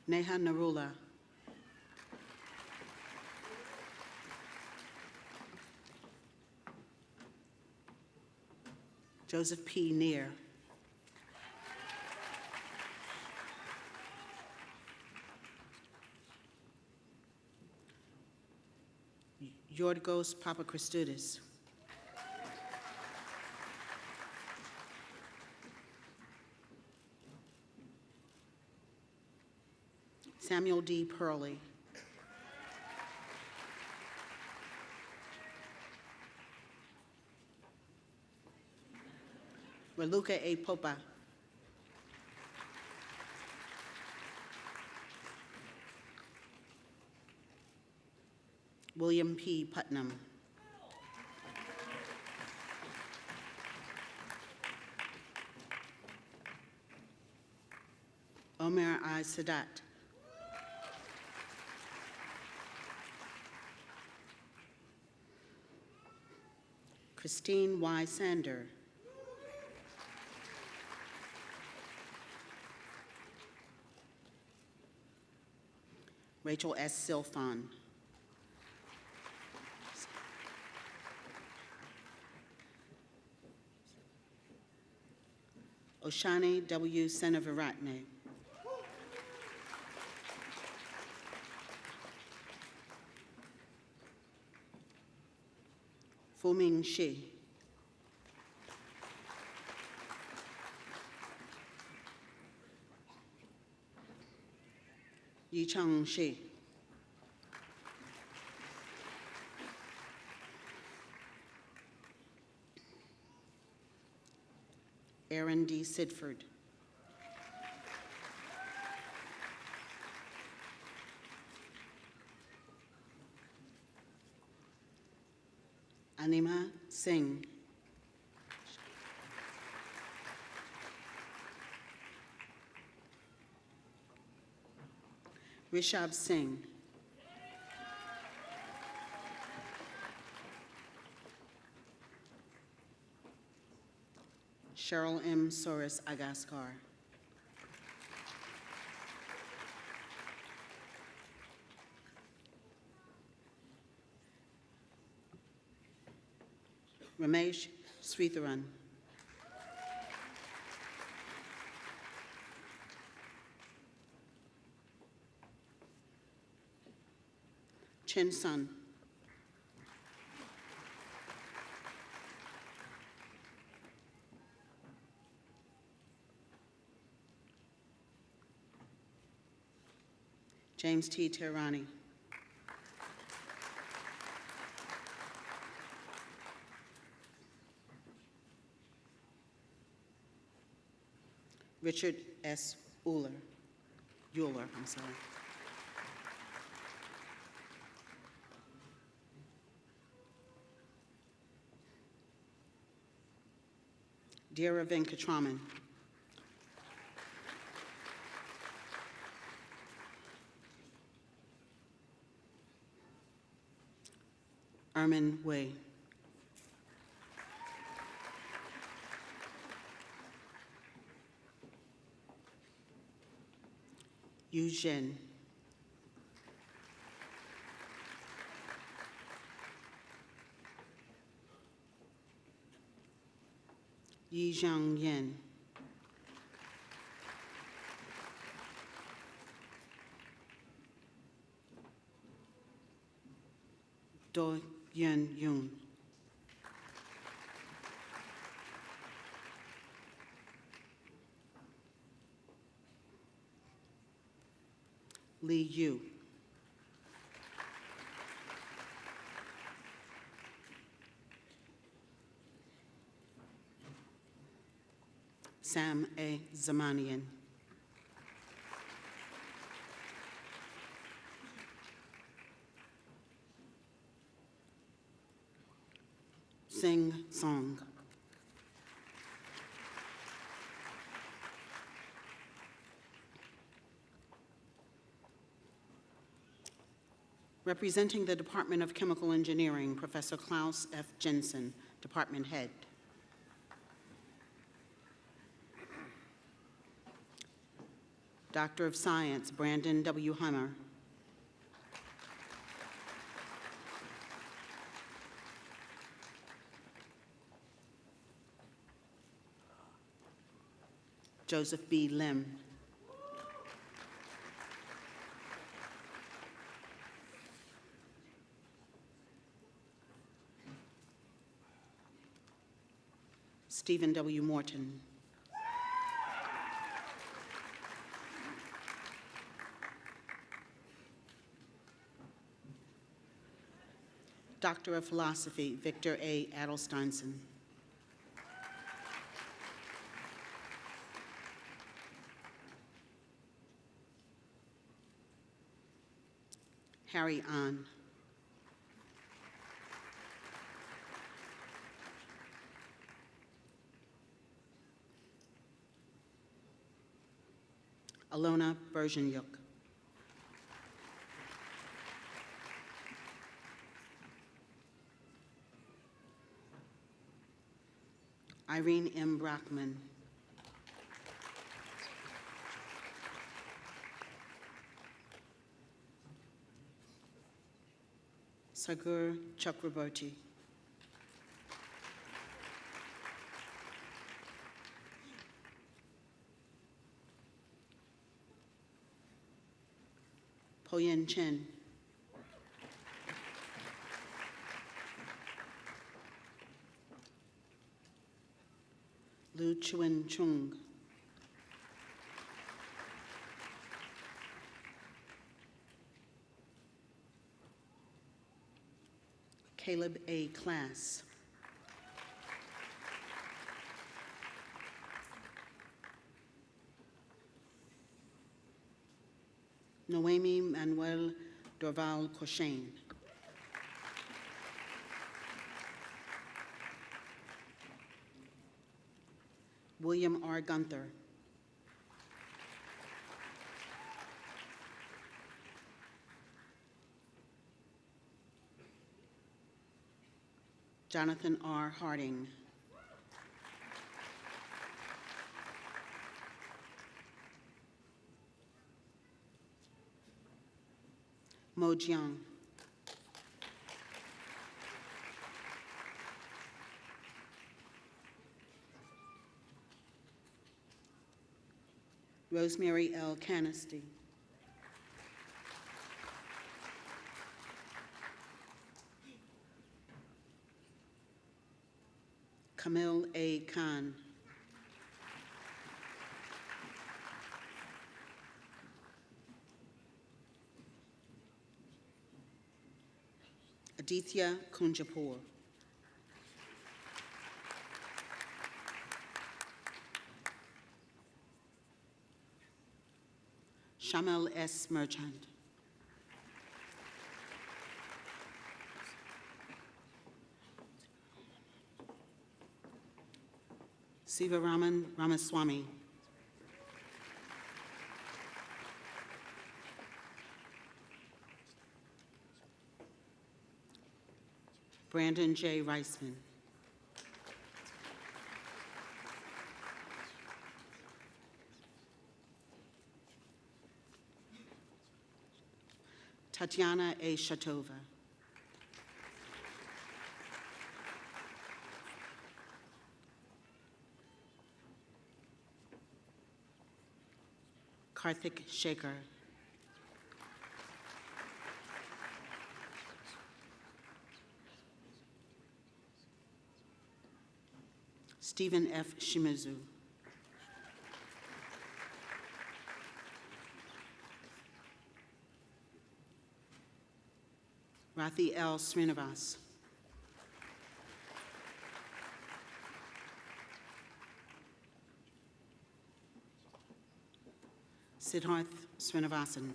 Neha Narula. Joseph P. Neer. Yorgos Papachristoudis. Samuel D. Pearley. Raluca A. Popa. William P. Putnam. Omer I. Sadat. Christine Y. Sander. Rachel S. Silfon. Oshani W. Senaviratne. Fuming Shi. Yichang Shi. Aaron D. Sidford. Anima Singh. Rishabh Singh. Cheryl M. Soros Agaskar. Ramesh Sritharan. Chen Sun. James T. Tehrani. Richard S. Euler, I'm sorry. Dheera Venkatraman. Armin Wei. Yu Zhen. Yi Zhang Yen. Do Yen Yun. Li Yu. Sam A. Zamanian. sing song. Representing the Department of Chemical Engineering, Professor Klaus F. Jensen, Department Head. Doctor of Science, Brandon W. Hummer. Joseph B. Lim. Stephen W. Morton. Doctor of Philosophy, Victor A. Adelsteinson. Harry Ahn. Alona Bergenyuk. Irene M. Brockman. Sagur Chakraborty. Poyen Chen. Lu Chuen Chung. Caleb A. Class. Noemi Manuel Dorval Cochet. William R. Gunther. Jonathan R. Harding. Mo Jiang. Rosemary L. Canasty. Camille A. Khan. Aditya Kunjapur. Shamel S. Merchant. Sivaraman Ramaswamy. Brandon J. Reisman. Tatiana A. Shatova. Karthik Shekhar. Stephen F. Shimizu. Rathi L. Srinivas. Siddharth Srinivasan.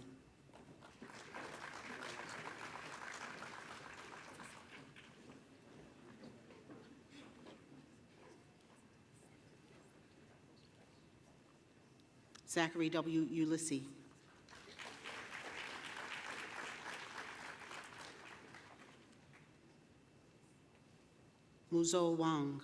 Zachary W. Ulysses. Muzo Wang.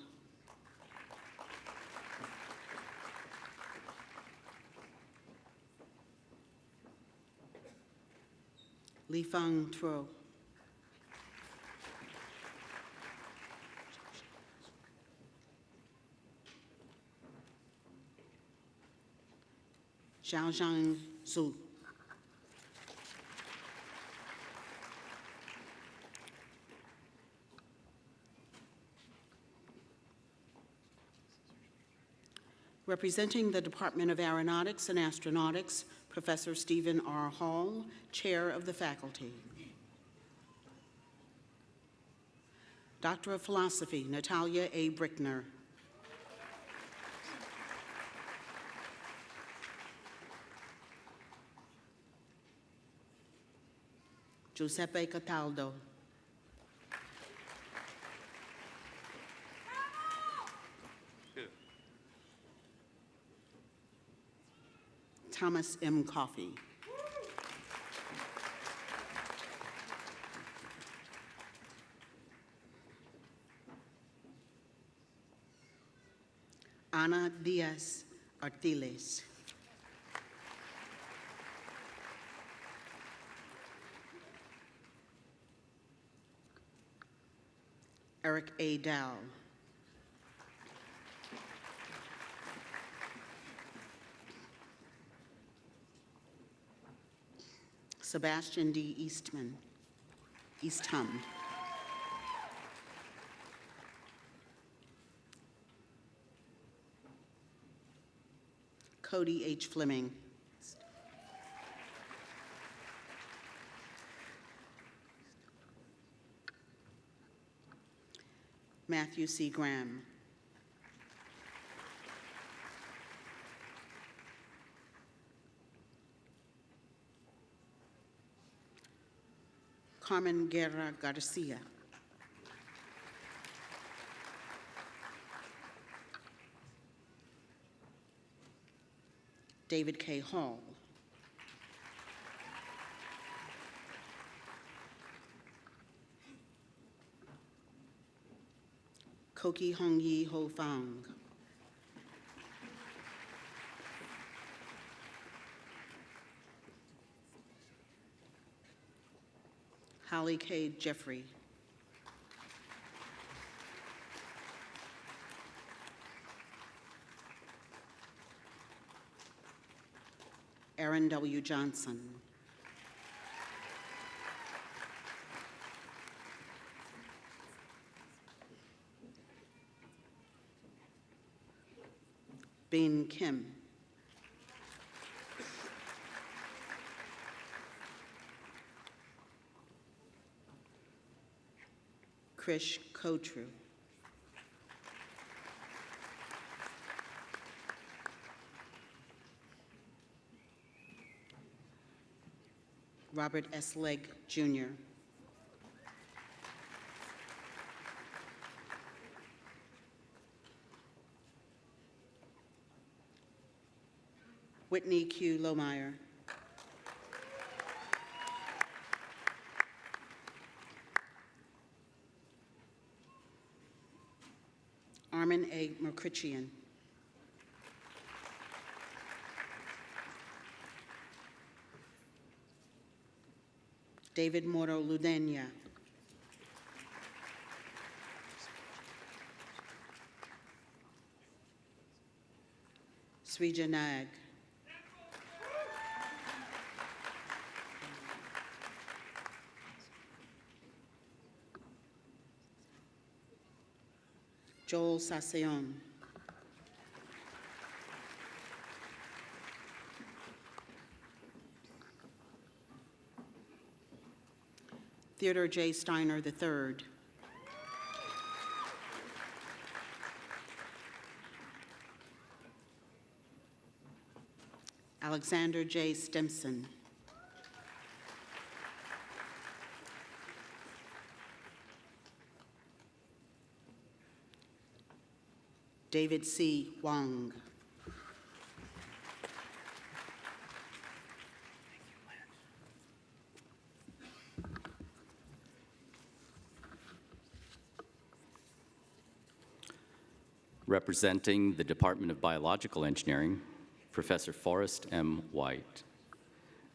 Li Feng Tro. Xiaozhang Zhu. Representing the Department of Aeronautics and Astronautics, Professor Stephen R. Hall, Chair of the Faculty. Doctor of Philosophy, Natalia A. Brickner. Giuseppe Cataldo. Thomas M. Coffey. Ana Diaz Artiles. Eric A. Dow. Sebastian D. Eastham. Cody H. Fleming. Matthew C. Graham. Carmen Guerra Garcia. David K. Hall. Koki Hong Yi Ho Fang. Holly K. Jeffrey. Aaron W. Johnson. Bin Kim. Krish Kotru. Robert S. Legg, Jr. Whitney Q. Lohmeyer. Armin A. Merkrichian. David Moro Ludenia. Srija Nag. Joel Sasseon. Theodore J. Steiner III. Alexander J. Stimson. David C. Wang. Representing the Department of Biological Engineering, Professor Forrest M. White,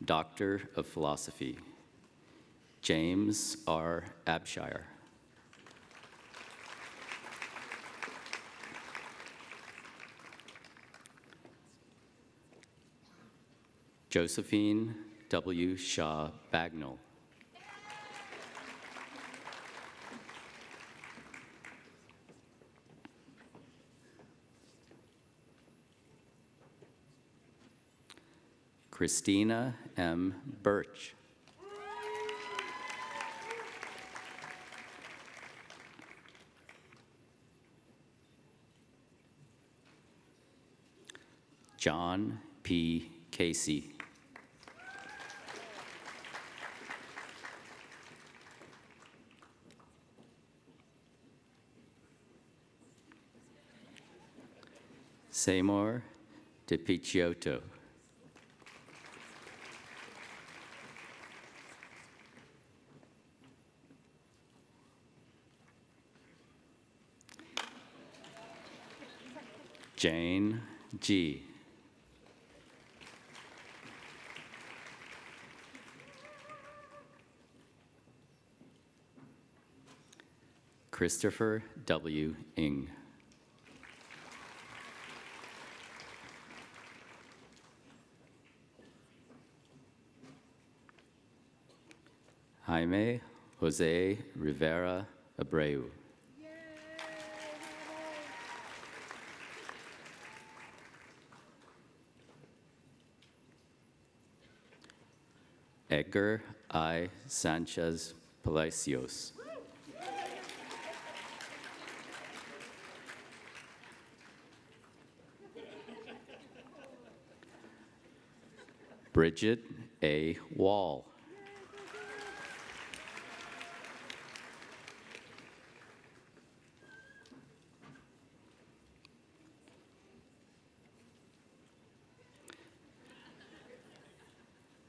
Doctor of Philosophy, James R. Abshire. Josephine W. Shaw Bagnall. Christina M. Birch. John P. Casey. Seymour De Picciotto. Jane G. Christopher W. Ng. Jaime Jose Rivera Abreu. Edgar I. Sanchez Palacios. Bridget A. Wall.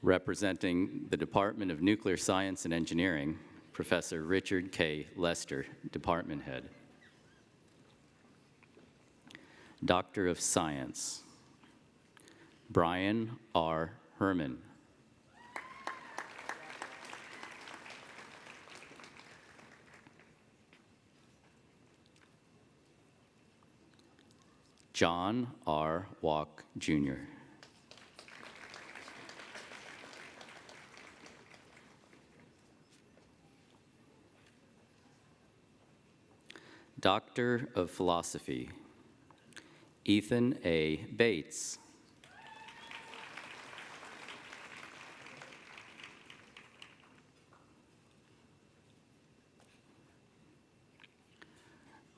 Representing the Department of Nuclear Science and Engineering, Professor Richard K. Lester, Department Head. Doctor of Science, Brian R. Herman. John R. Walk, Jr. Doctor of Philosophy, Ethan A. Bates.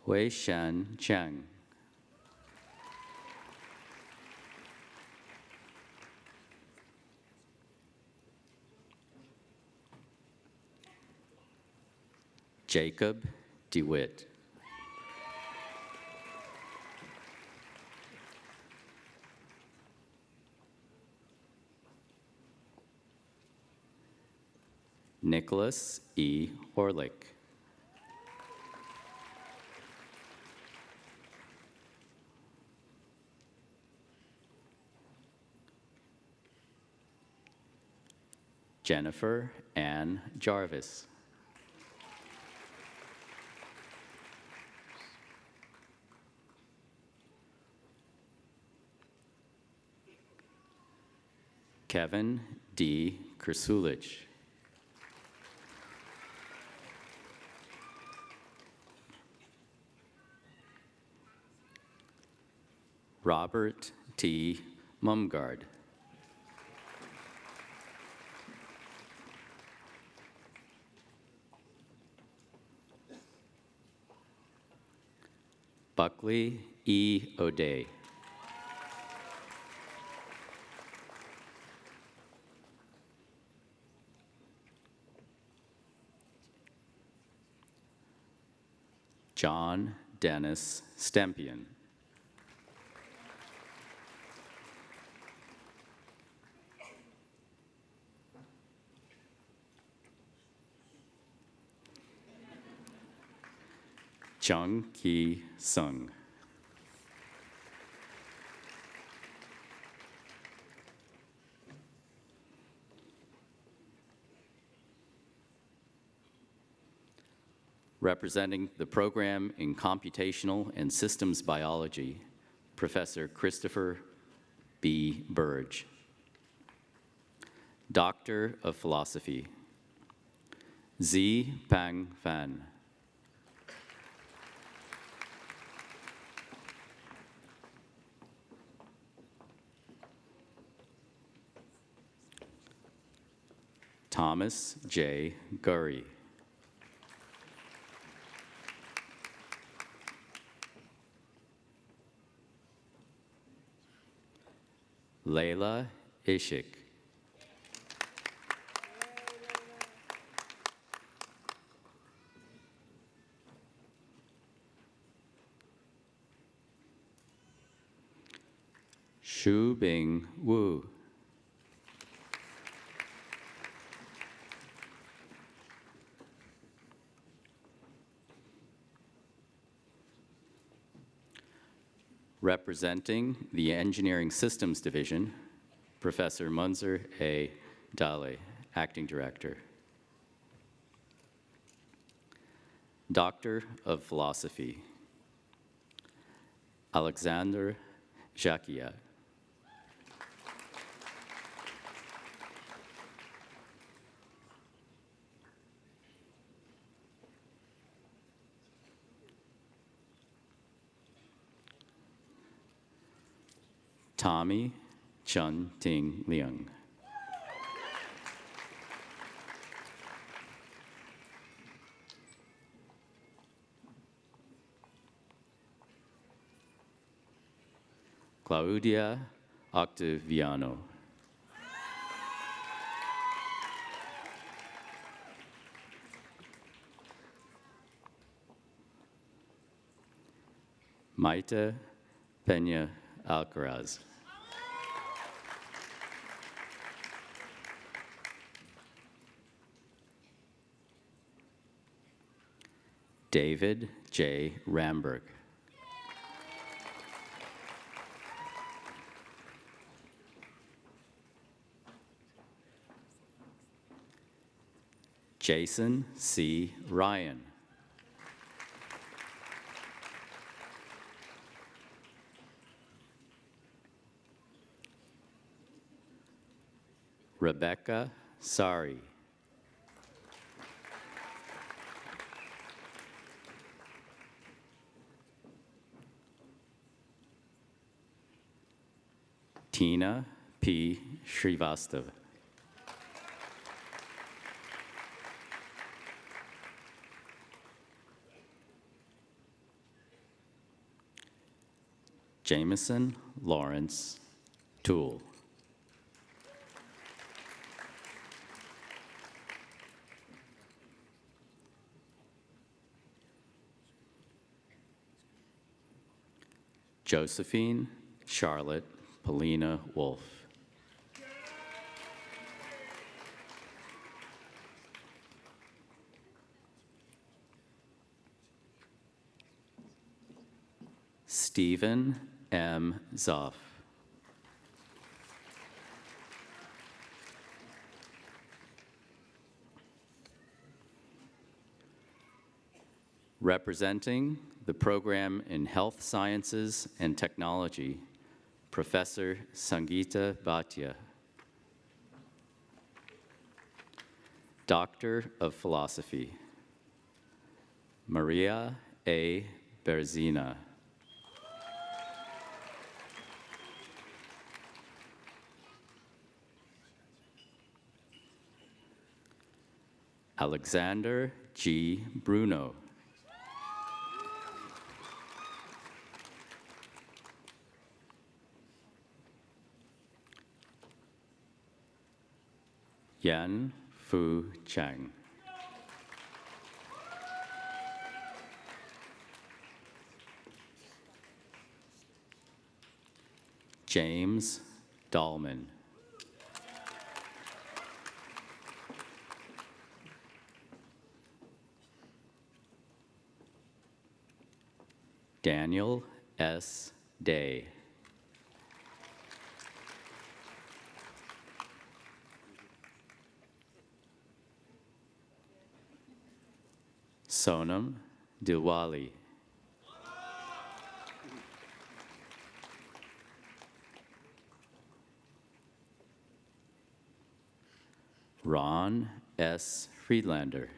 Wei Shan Cheng. Jacob DeWitt. Nicholas E. Orlick. Jennifer Ann Jarvis. Kevin D. Krasulich. Robert T. Mumgard. Buckley E. O'Day. John Dennis Stempion. Chung Ki Sung. Representing the program in Computational and Systems Biology, Professor Christopher B. Burge. Doctor of Philosophy, Zi Pang Fan. Thomas J. Gurry. Layla Ishik. Shu Bing Wu. Representing the Engineering Systems Division, Professor Munzer A. Dale, Acting Director. Doctor of Philosophy, Alexander Jacquiat. Tommy Chun Ting Leung. Claudia Octaviano. Maite Peña Alcaraz. David J. Ramberg. Jason C. Ryan. Rebecca Sari. Tina P. Srivastava. Jameson Lawrence Toole. Josephine Charlotte Polina Wolf. Stephen M. Zoff. Representing the program in Health Sciences and Technology, Professor Sangeeta Bhatia. Doctor of Philosophy, Maria A. Berzina. Alexander G. Bruno. Yan Fu Chang. James Dahlman. Daniel S. Day. Sonam Dilwali. Ron S. Friedlander.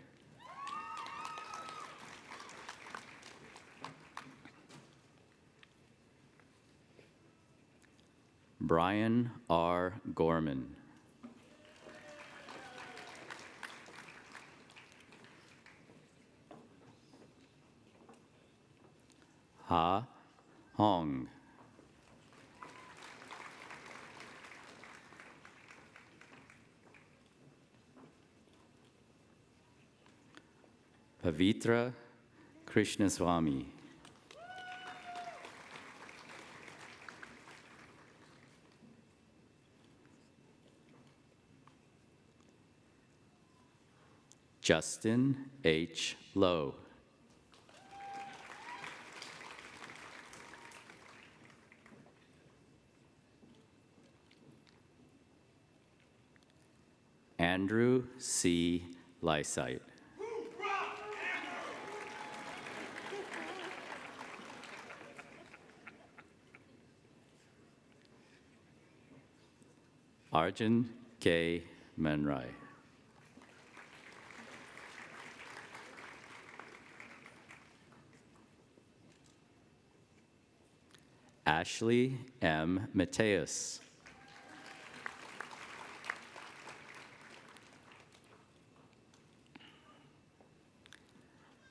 Brian R. Gorman. Ha Hong. Pavitra Krishnaswamy. Justin H. Lowe. Andrew C. Lysite. Arjun K. Manrai. Ashley M. Mateus.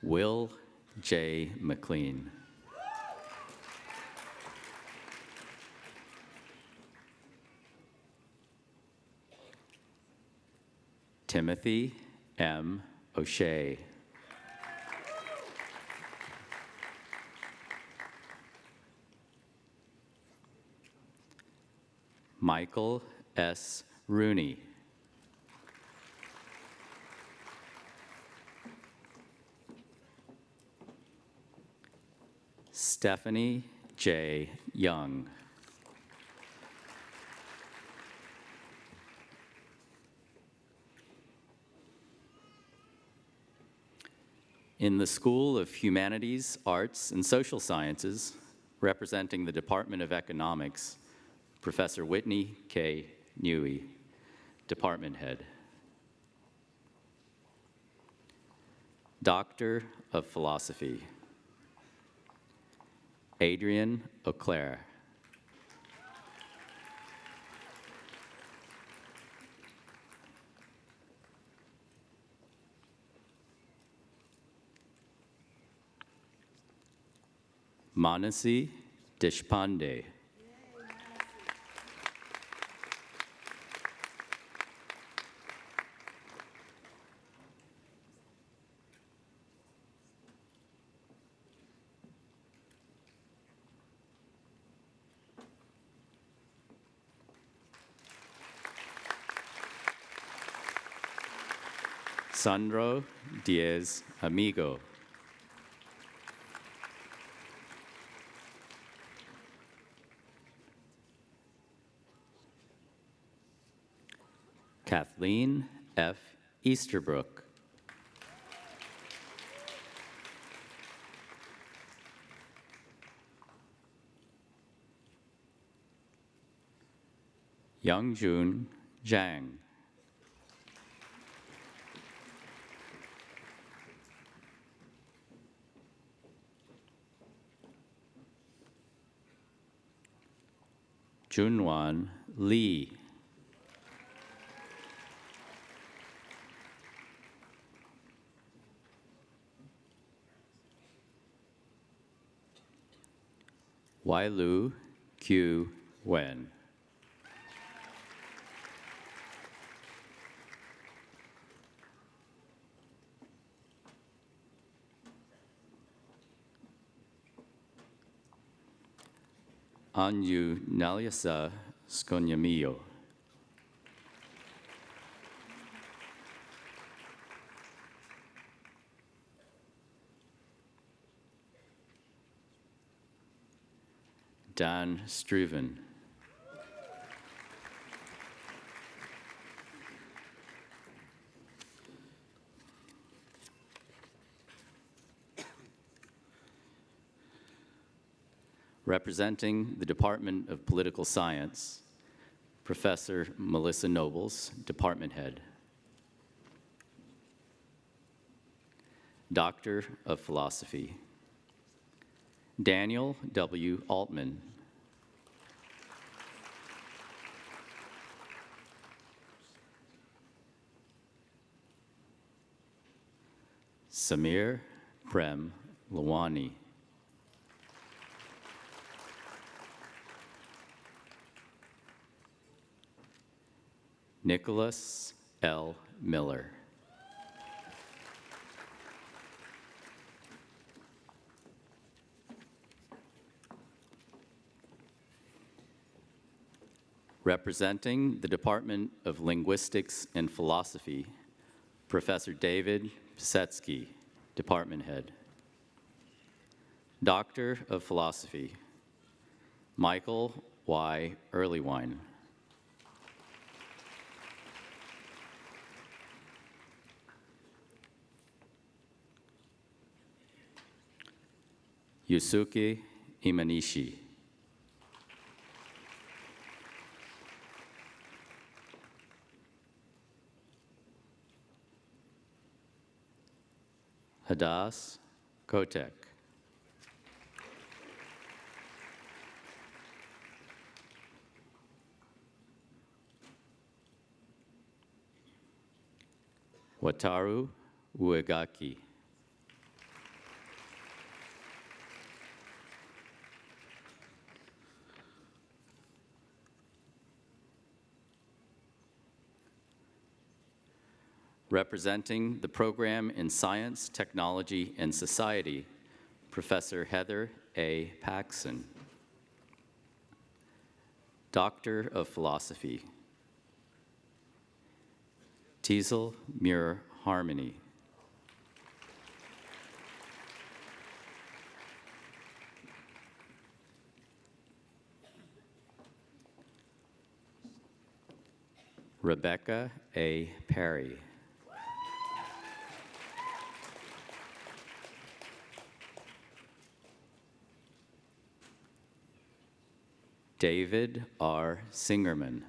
Will J. McLean. Timothy M. O'Shea. Michael S. Rooney. Stephanie J. Young. In the School of Humanities, Arts, and Social Sciences, representing the Department of Economics, Professor Whitney K. Newey, Department Head. Doctor of Philosophy, Adrian Auclair. Manasi Deshpande. Sandro Diaz Amigo. Kathleen F. Easterbrook. Youngjun Zhang. Junwan Lee. Wailu Q. Wen. Anyu Nalyasa Skonyamio. Dan Struven. Representing the Department of Political Science, Professor Melissa Nobles, Department Head. Doctor of Philosophy, Daniel W. Altman. Samir Prem Lawani. Nicholas L. Miller. Representing the Department of Linguistics and Philosophy, Professor David Pisetsky, Department Head. Doctor of Philosophy, Michael Y. Earlywine. Yusuke Imanishi. Hadas Kotek. Wataru Uegaki. Representing the program in Science, Technology, and Society, Professor Heather A. Paxson. Doctor of Philosophy, Teasel Muir Harmony. Rebecca A. Perry. David R. Singerman.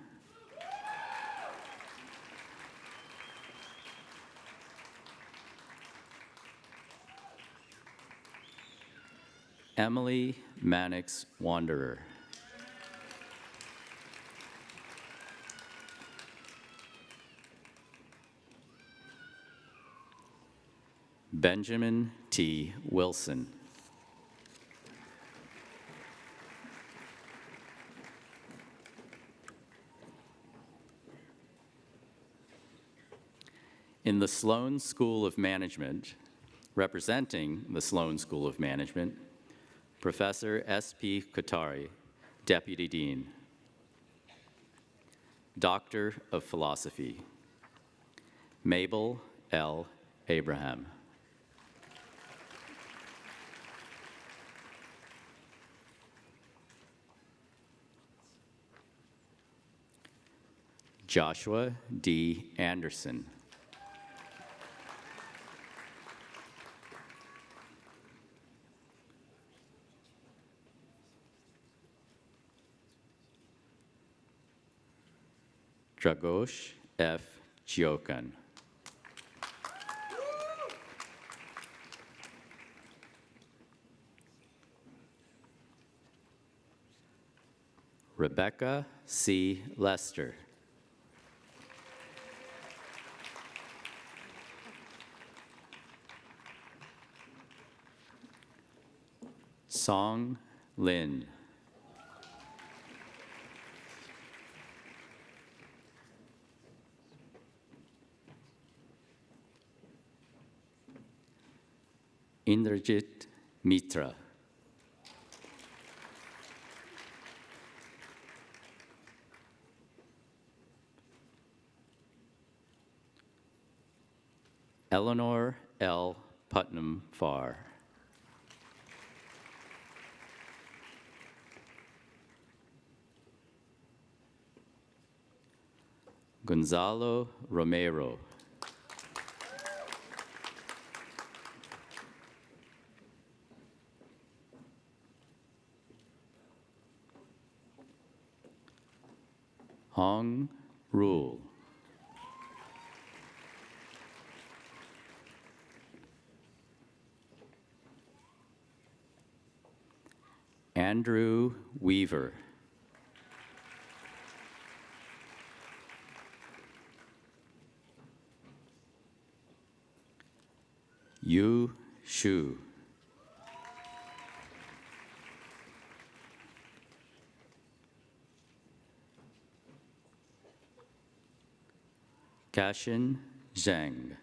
Emily Mannix Wanderer. Benjamin T. Wilson. In the Sloan School of Management, representing the Sloan School of Management, Professor S.P. Kothari, Deputy Dean. Doctor of Philosophy, Mabel L. Abraham. Joshua D. Anderson. Dragos F. Chiokan. Rebecca C. Lester. Song Lin. Indrajit Mitra. Eleanor L. Putnam Farr. Gonzalo Romero. Hong Rule. Andrew Weaver. Yu Shu. Kashin Zhang.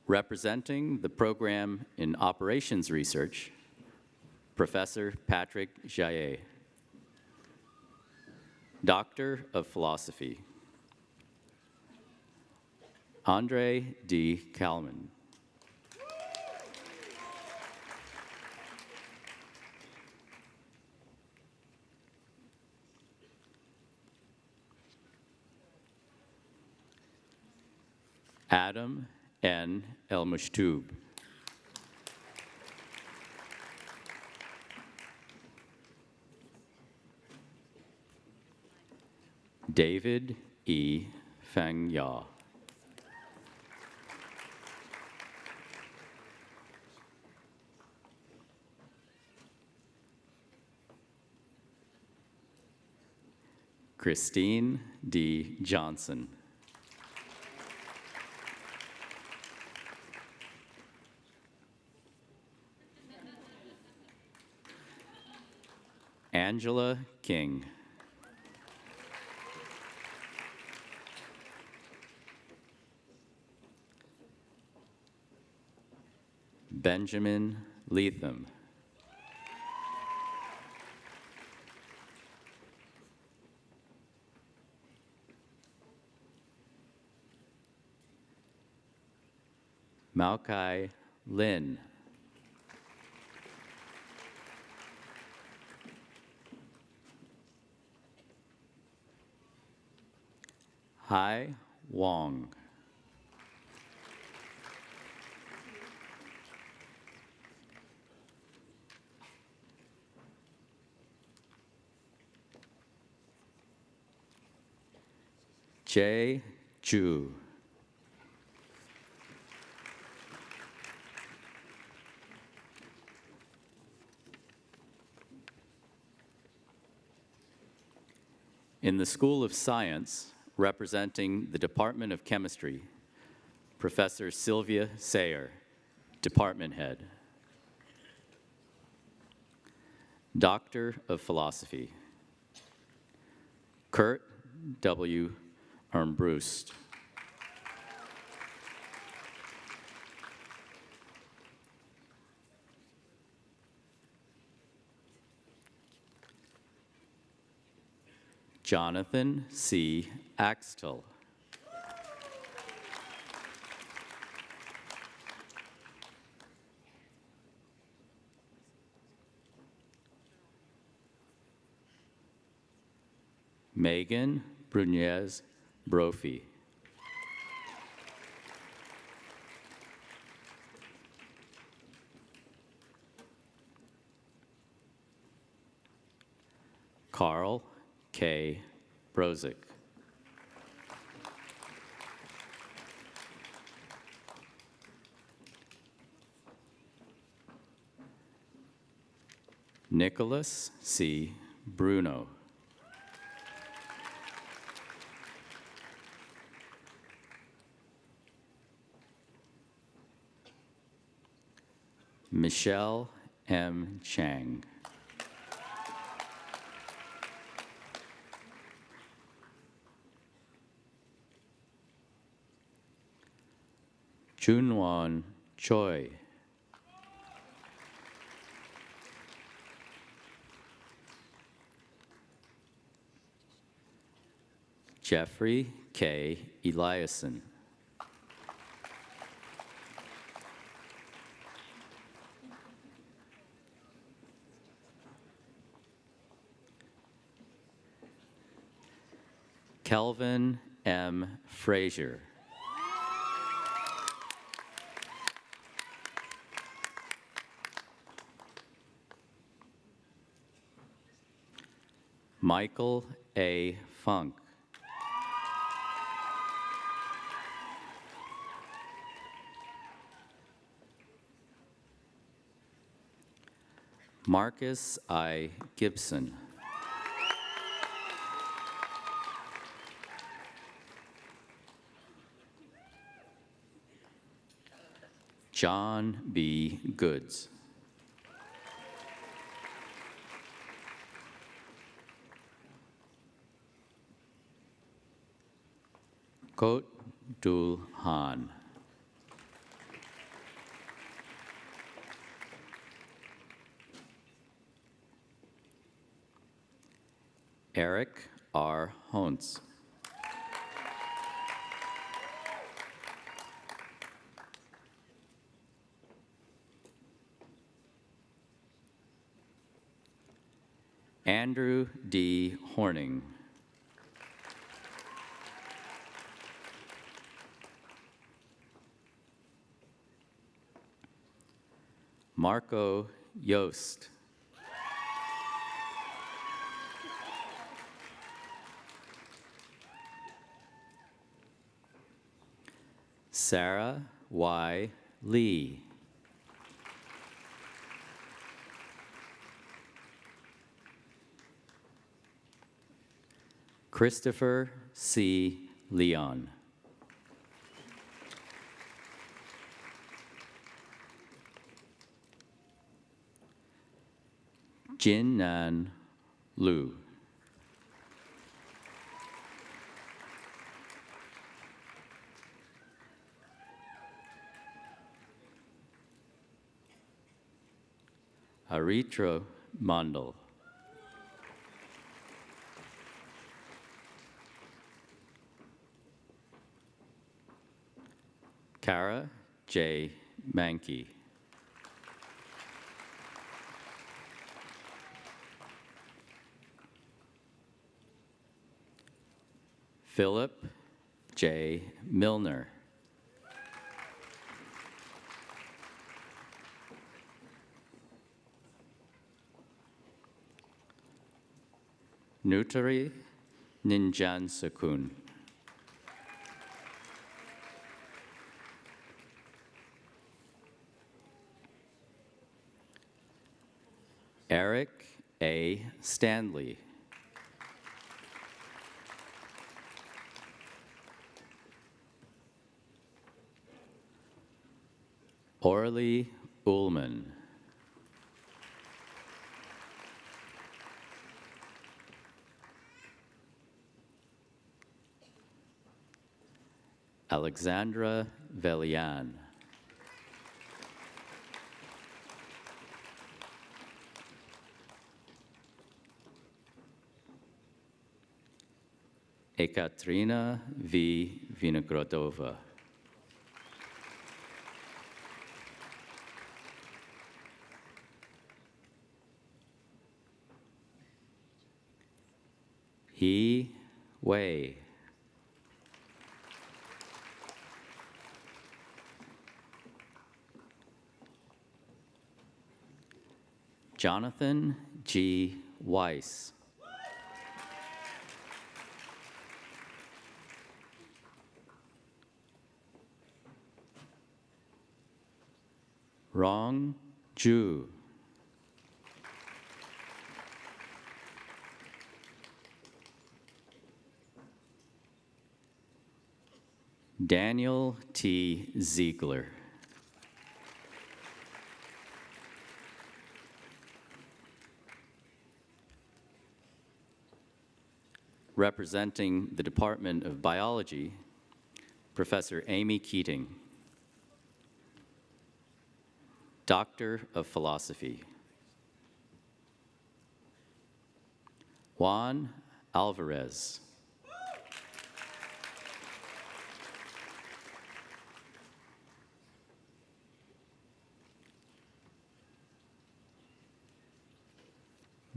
Representing the program in Operations Research, Professor Patrick Jaillet. Doctor of Philosophy, Andre D. Kalman. Adam N. El-Mushtub. David E. Feng Ya. Christine D. Johnson. Angela King. Benjamin Leatham. Malachi Lin. Hai Wong. Jay Ju. In the School of Science, representing the Department of Chemistry, Professor Sylvia Sayer, Department Head. Doctor of Philosophy, Kurt W. Armbrust. Jonathan C. Axtell. Megan Brunez Brophy. Carl K. Brozick. Nicholas C. Bruno. Michelle M. Chang. Junwon Choi. Jeffrey K. Eliason. Kelvin M. Frazier. Michael A. Funk. Marcus I. Gibson. John B. Goods. Kot Dul Han. Eric R. Hontz. Andrew D. Horning. Marco Yost. Sarah Y. Lee. Christopher C. Leon. Jin Nan Lu. Aritra Mandal. Kara J. Mankey. Philip J. Milner. Nutari Ninjan Sakun. Eric A. Stanley. Orly Ullman. Alexandra Velian. Ekaterina V. Vinogradova. He Wei. Jonathan G. Weiss. Rong Ju. Daniel T. Ziegler. Representing the Department of Biology, Professor Amy Keating, Doctor of Philosophy. Juan Alvarez.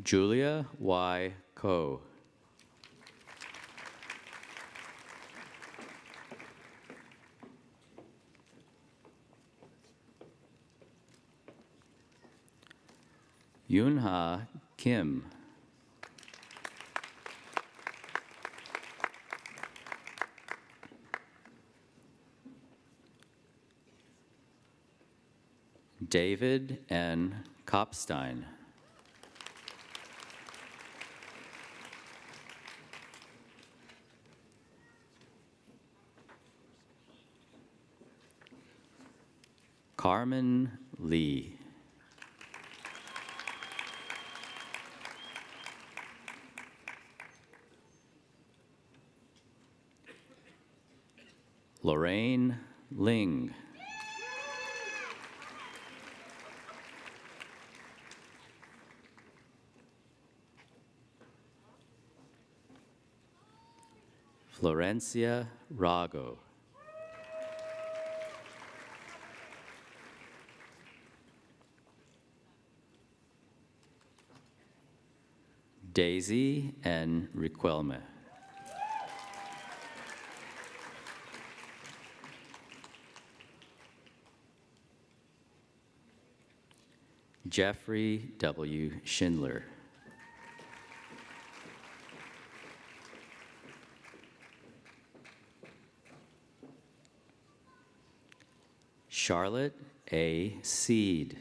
Julia Y. Coe. Yoonha Kim. David N. Kopstein. Carmen Lee. Lorraine Ling. Florencia Rago. Daisy N. Riquelme. Jeffrey W. Schindler. Charlotte A. Seed.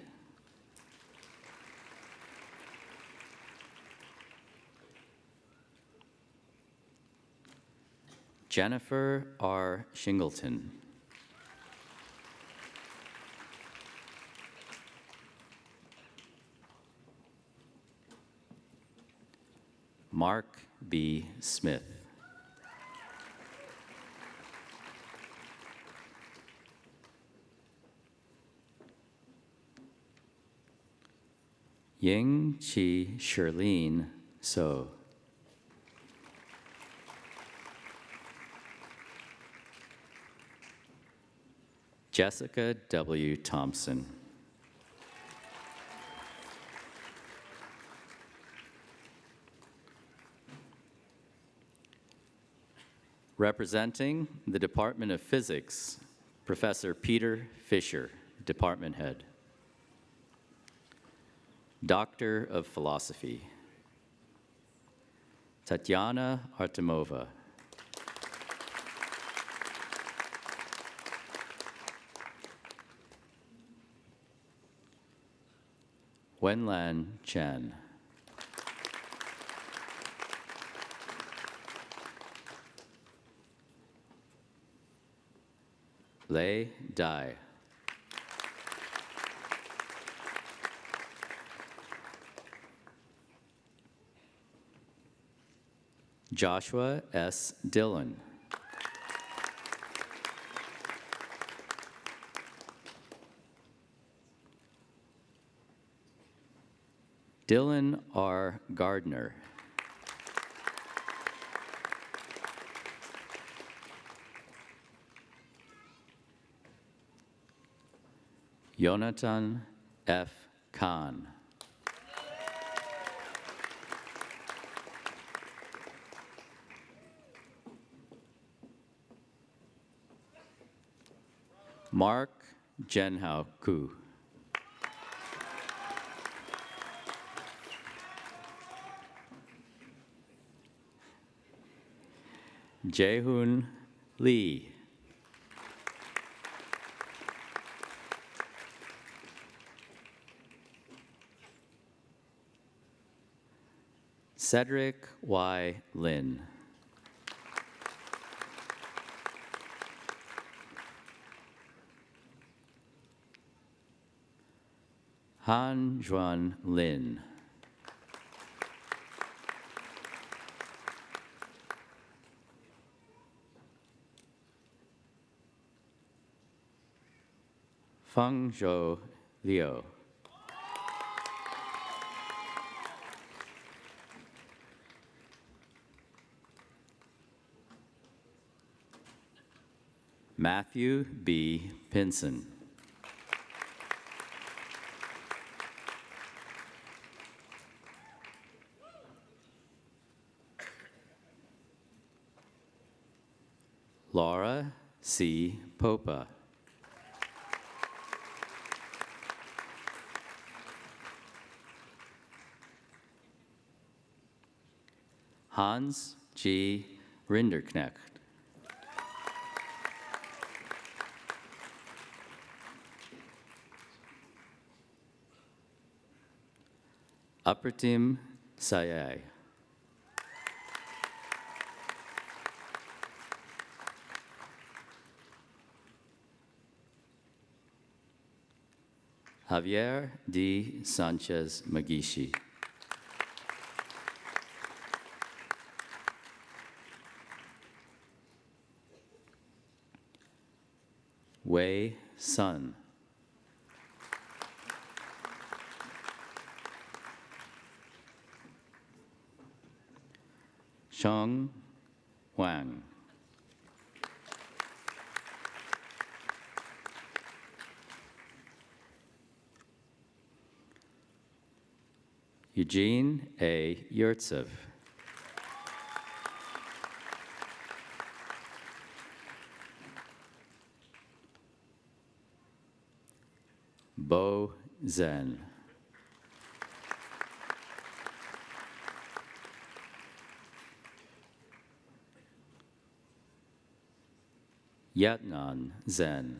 Jennifer R. Shingleton. Mark B. Smith. Ying Chi Shirlene So. Jessica W. Thompson. Representing the Department of Physics, Professor Peter Fisher, Department Head. Doctor of Philosophy, Tatiana Artemova. Wenlan Chen. Lei Dai. Joshua S. Dillon. Dylan R. Gardner. Jonathan F. Kahn. Mark Jenhao Ku. Jaehoon Lee. Cedric Y. Lin. Han Juan Lin. Feng Zhou Liu. Matthew B. Pinson. Laura C. Popa. Hans G. Rinderknecht. Apratim Sayay. Javier D. Sanchez Magishi. Wei Sun. Sheng Huang. Eugene A. Yurtsev. Bo Zhen. Yatnan Zen.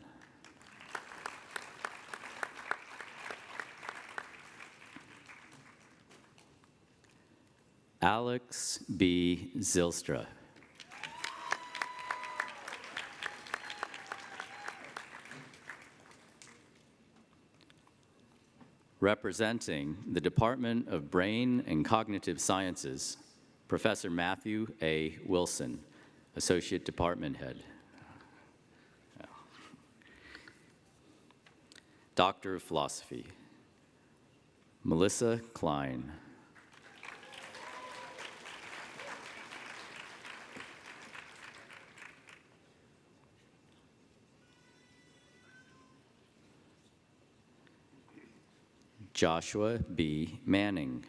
Alex B. Zilstra. Representing the Department of Brain and Cognitive Sciences, Professor Matthew A. Wilson, Associate Department Head. Doctor of Philosophy, Melissa Klein. Joshua B. Manning.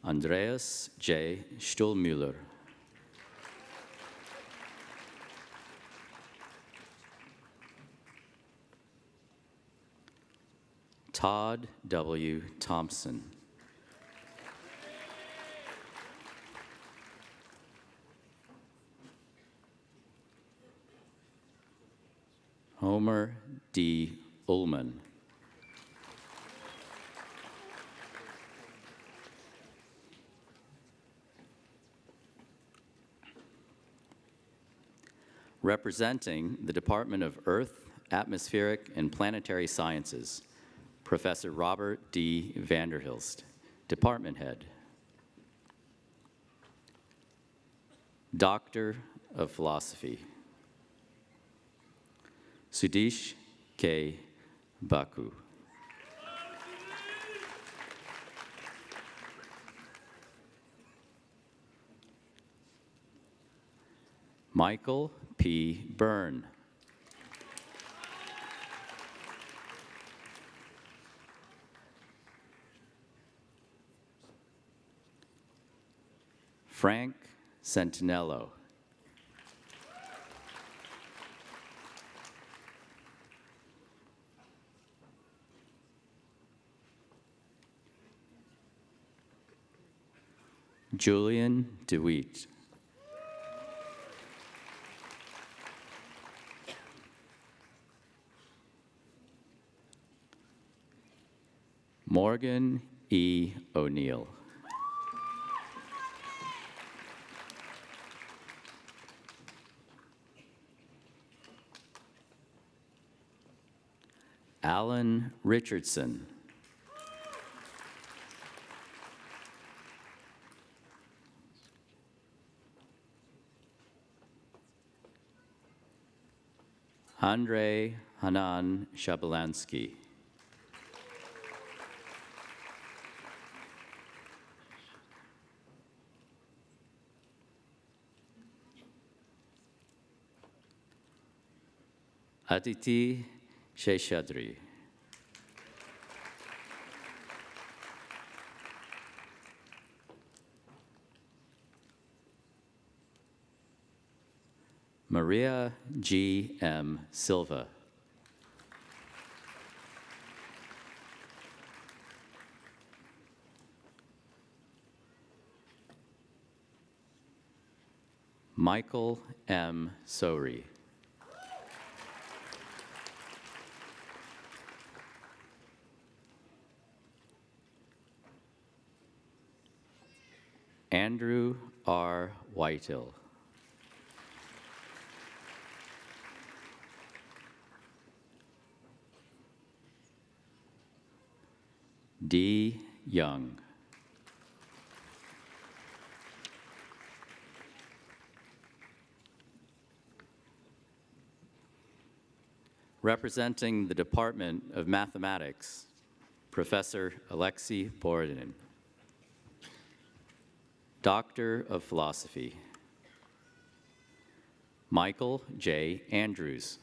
Andreas J. Stuhlmüller. Todd W. Thompson. Homer D. Ullman. Representing the Department of Earth, Atmospheric, and Planetary Sciences, Professor Robert D. Vanderhilst, Department Head. Doctor of Philosophy, Sudish K. Baku. Michael P. Byrne. Frank Centinello. Julian DeWeet. Morgan E. O'Neill. Alan Richardson. Andrei Hanan Shabalansky. Aditi Sheshadri. Maria G. M. Silva. Michael M. Sori. Andrew R. Whitehill. D. Young. Representing the Department of Mathematics, Professor Alexei Borodin. Doctor of Philosophy, Michael J. Andrews.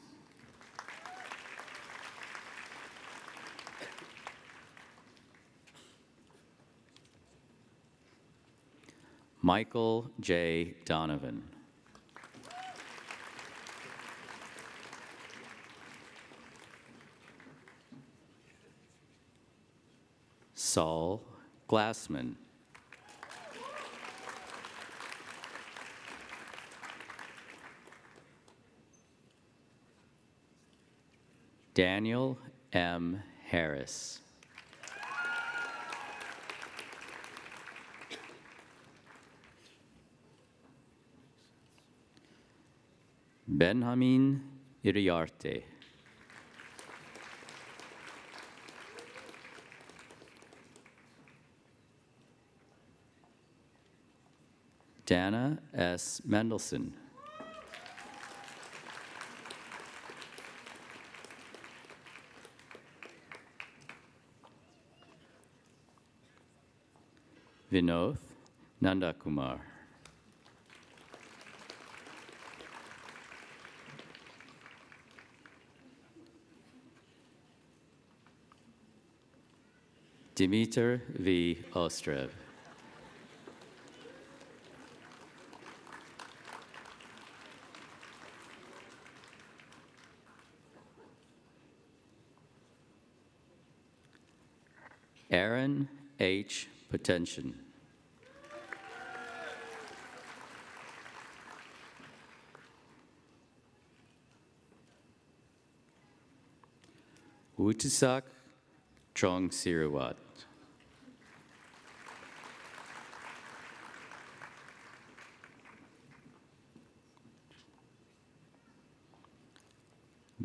Michael J. Donovan. Saul Glassman. Daniel M. Harris. Benjamin Iriarte. Dana S. Mendelson. Vinod Nandakumar. Dimitar V. Ostrev. Aaron H. Potention. Wutisak Trong Sirawat.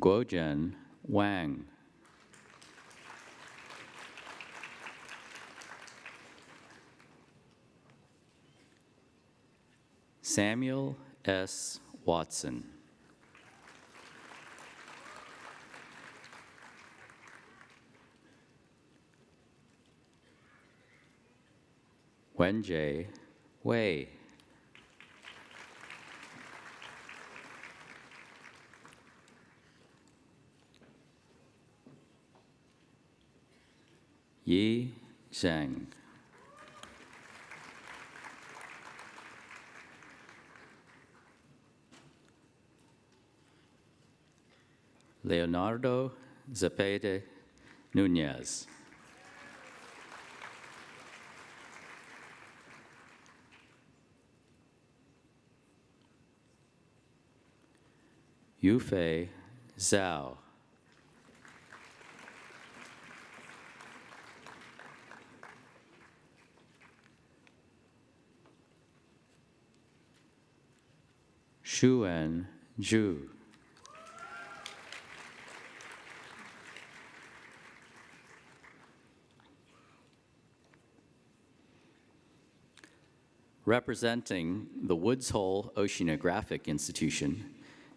Guojian Wang. Samuel S. Watson. Wenjie Wei. Yi Zhang. Leonardo Zepede Nunez. Yufei Zhao. Xuan Zhu. Representing the Woods Hole Oceanographic Institution,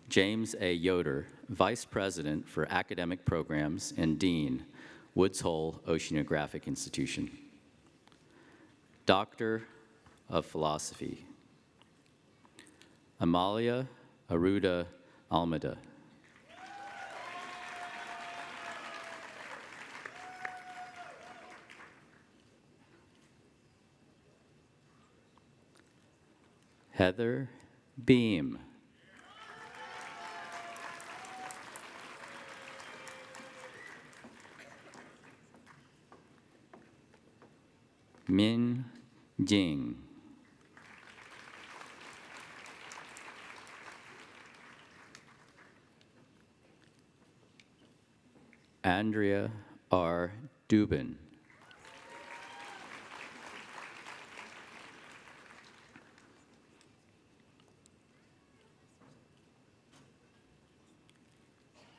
James A. Yoder, Vice President for Academic Programs and Dean, Woods Hole Oceanographic Institution. Doctor of Philosophy, Amalia Aruda Almeida. Heather Beam. Min Jing. Andrea R. Dubin.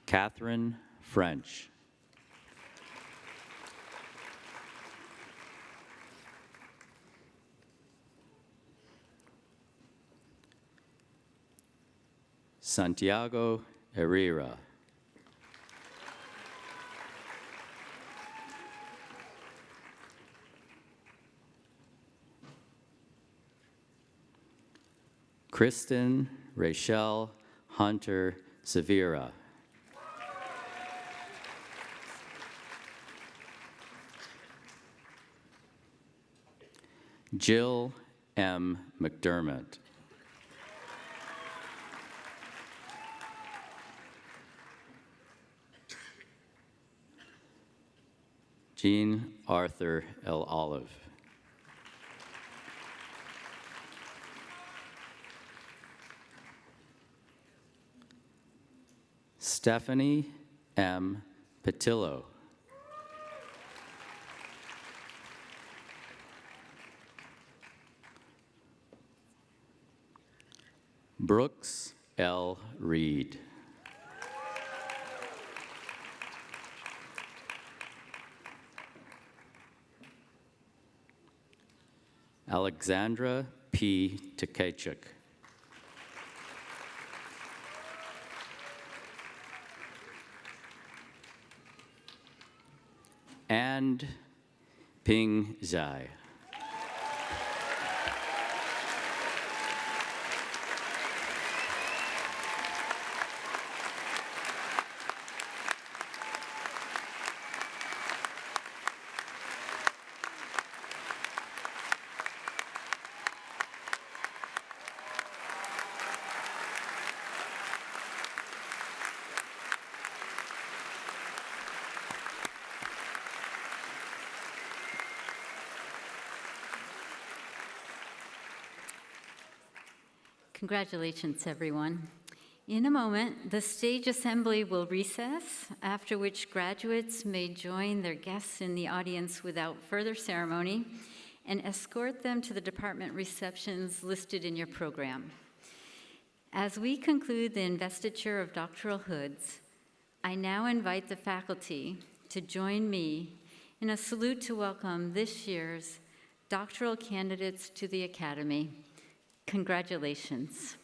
Catherine French. Santiago Herrera. Kristen Rachel Hunter Severa. Jill M. McDermott. Jean Arthur L. Olive. Stephanie M. Patillo. Brooks L. Reed. Alexandra P. Tkachuk. And Ping Zhai. Congratulations, everyone. In a moment, the stage assembly will recess, after which graduates may join their guests in the audience without further ceremony and escort them to the department receptions listed in your program. As we conclude the investiture of doctoral hoods, I now invite the faculty to join me in a salute to welcome this year's doctoral candidates to the Academy. Congratulations.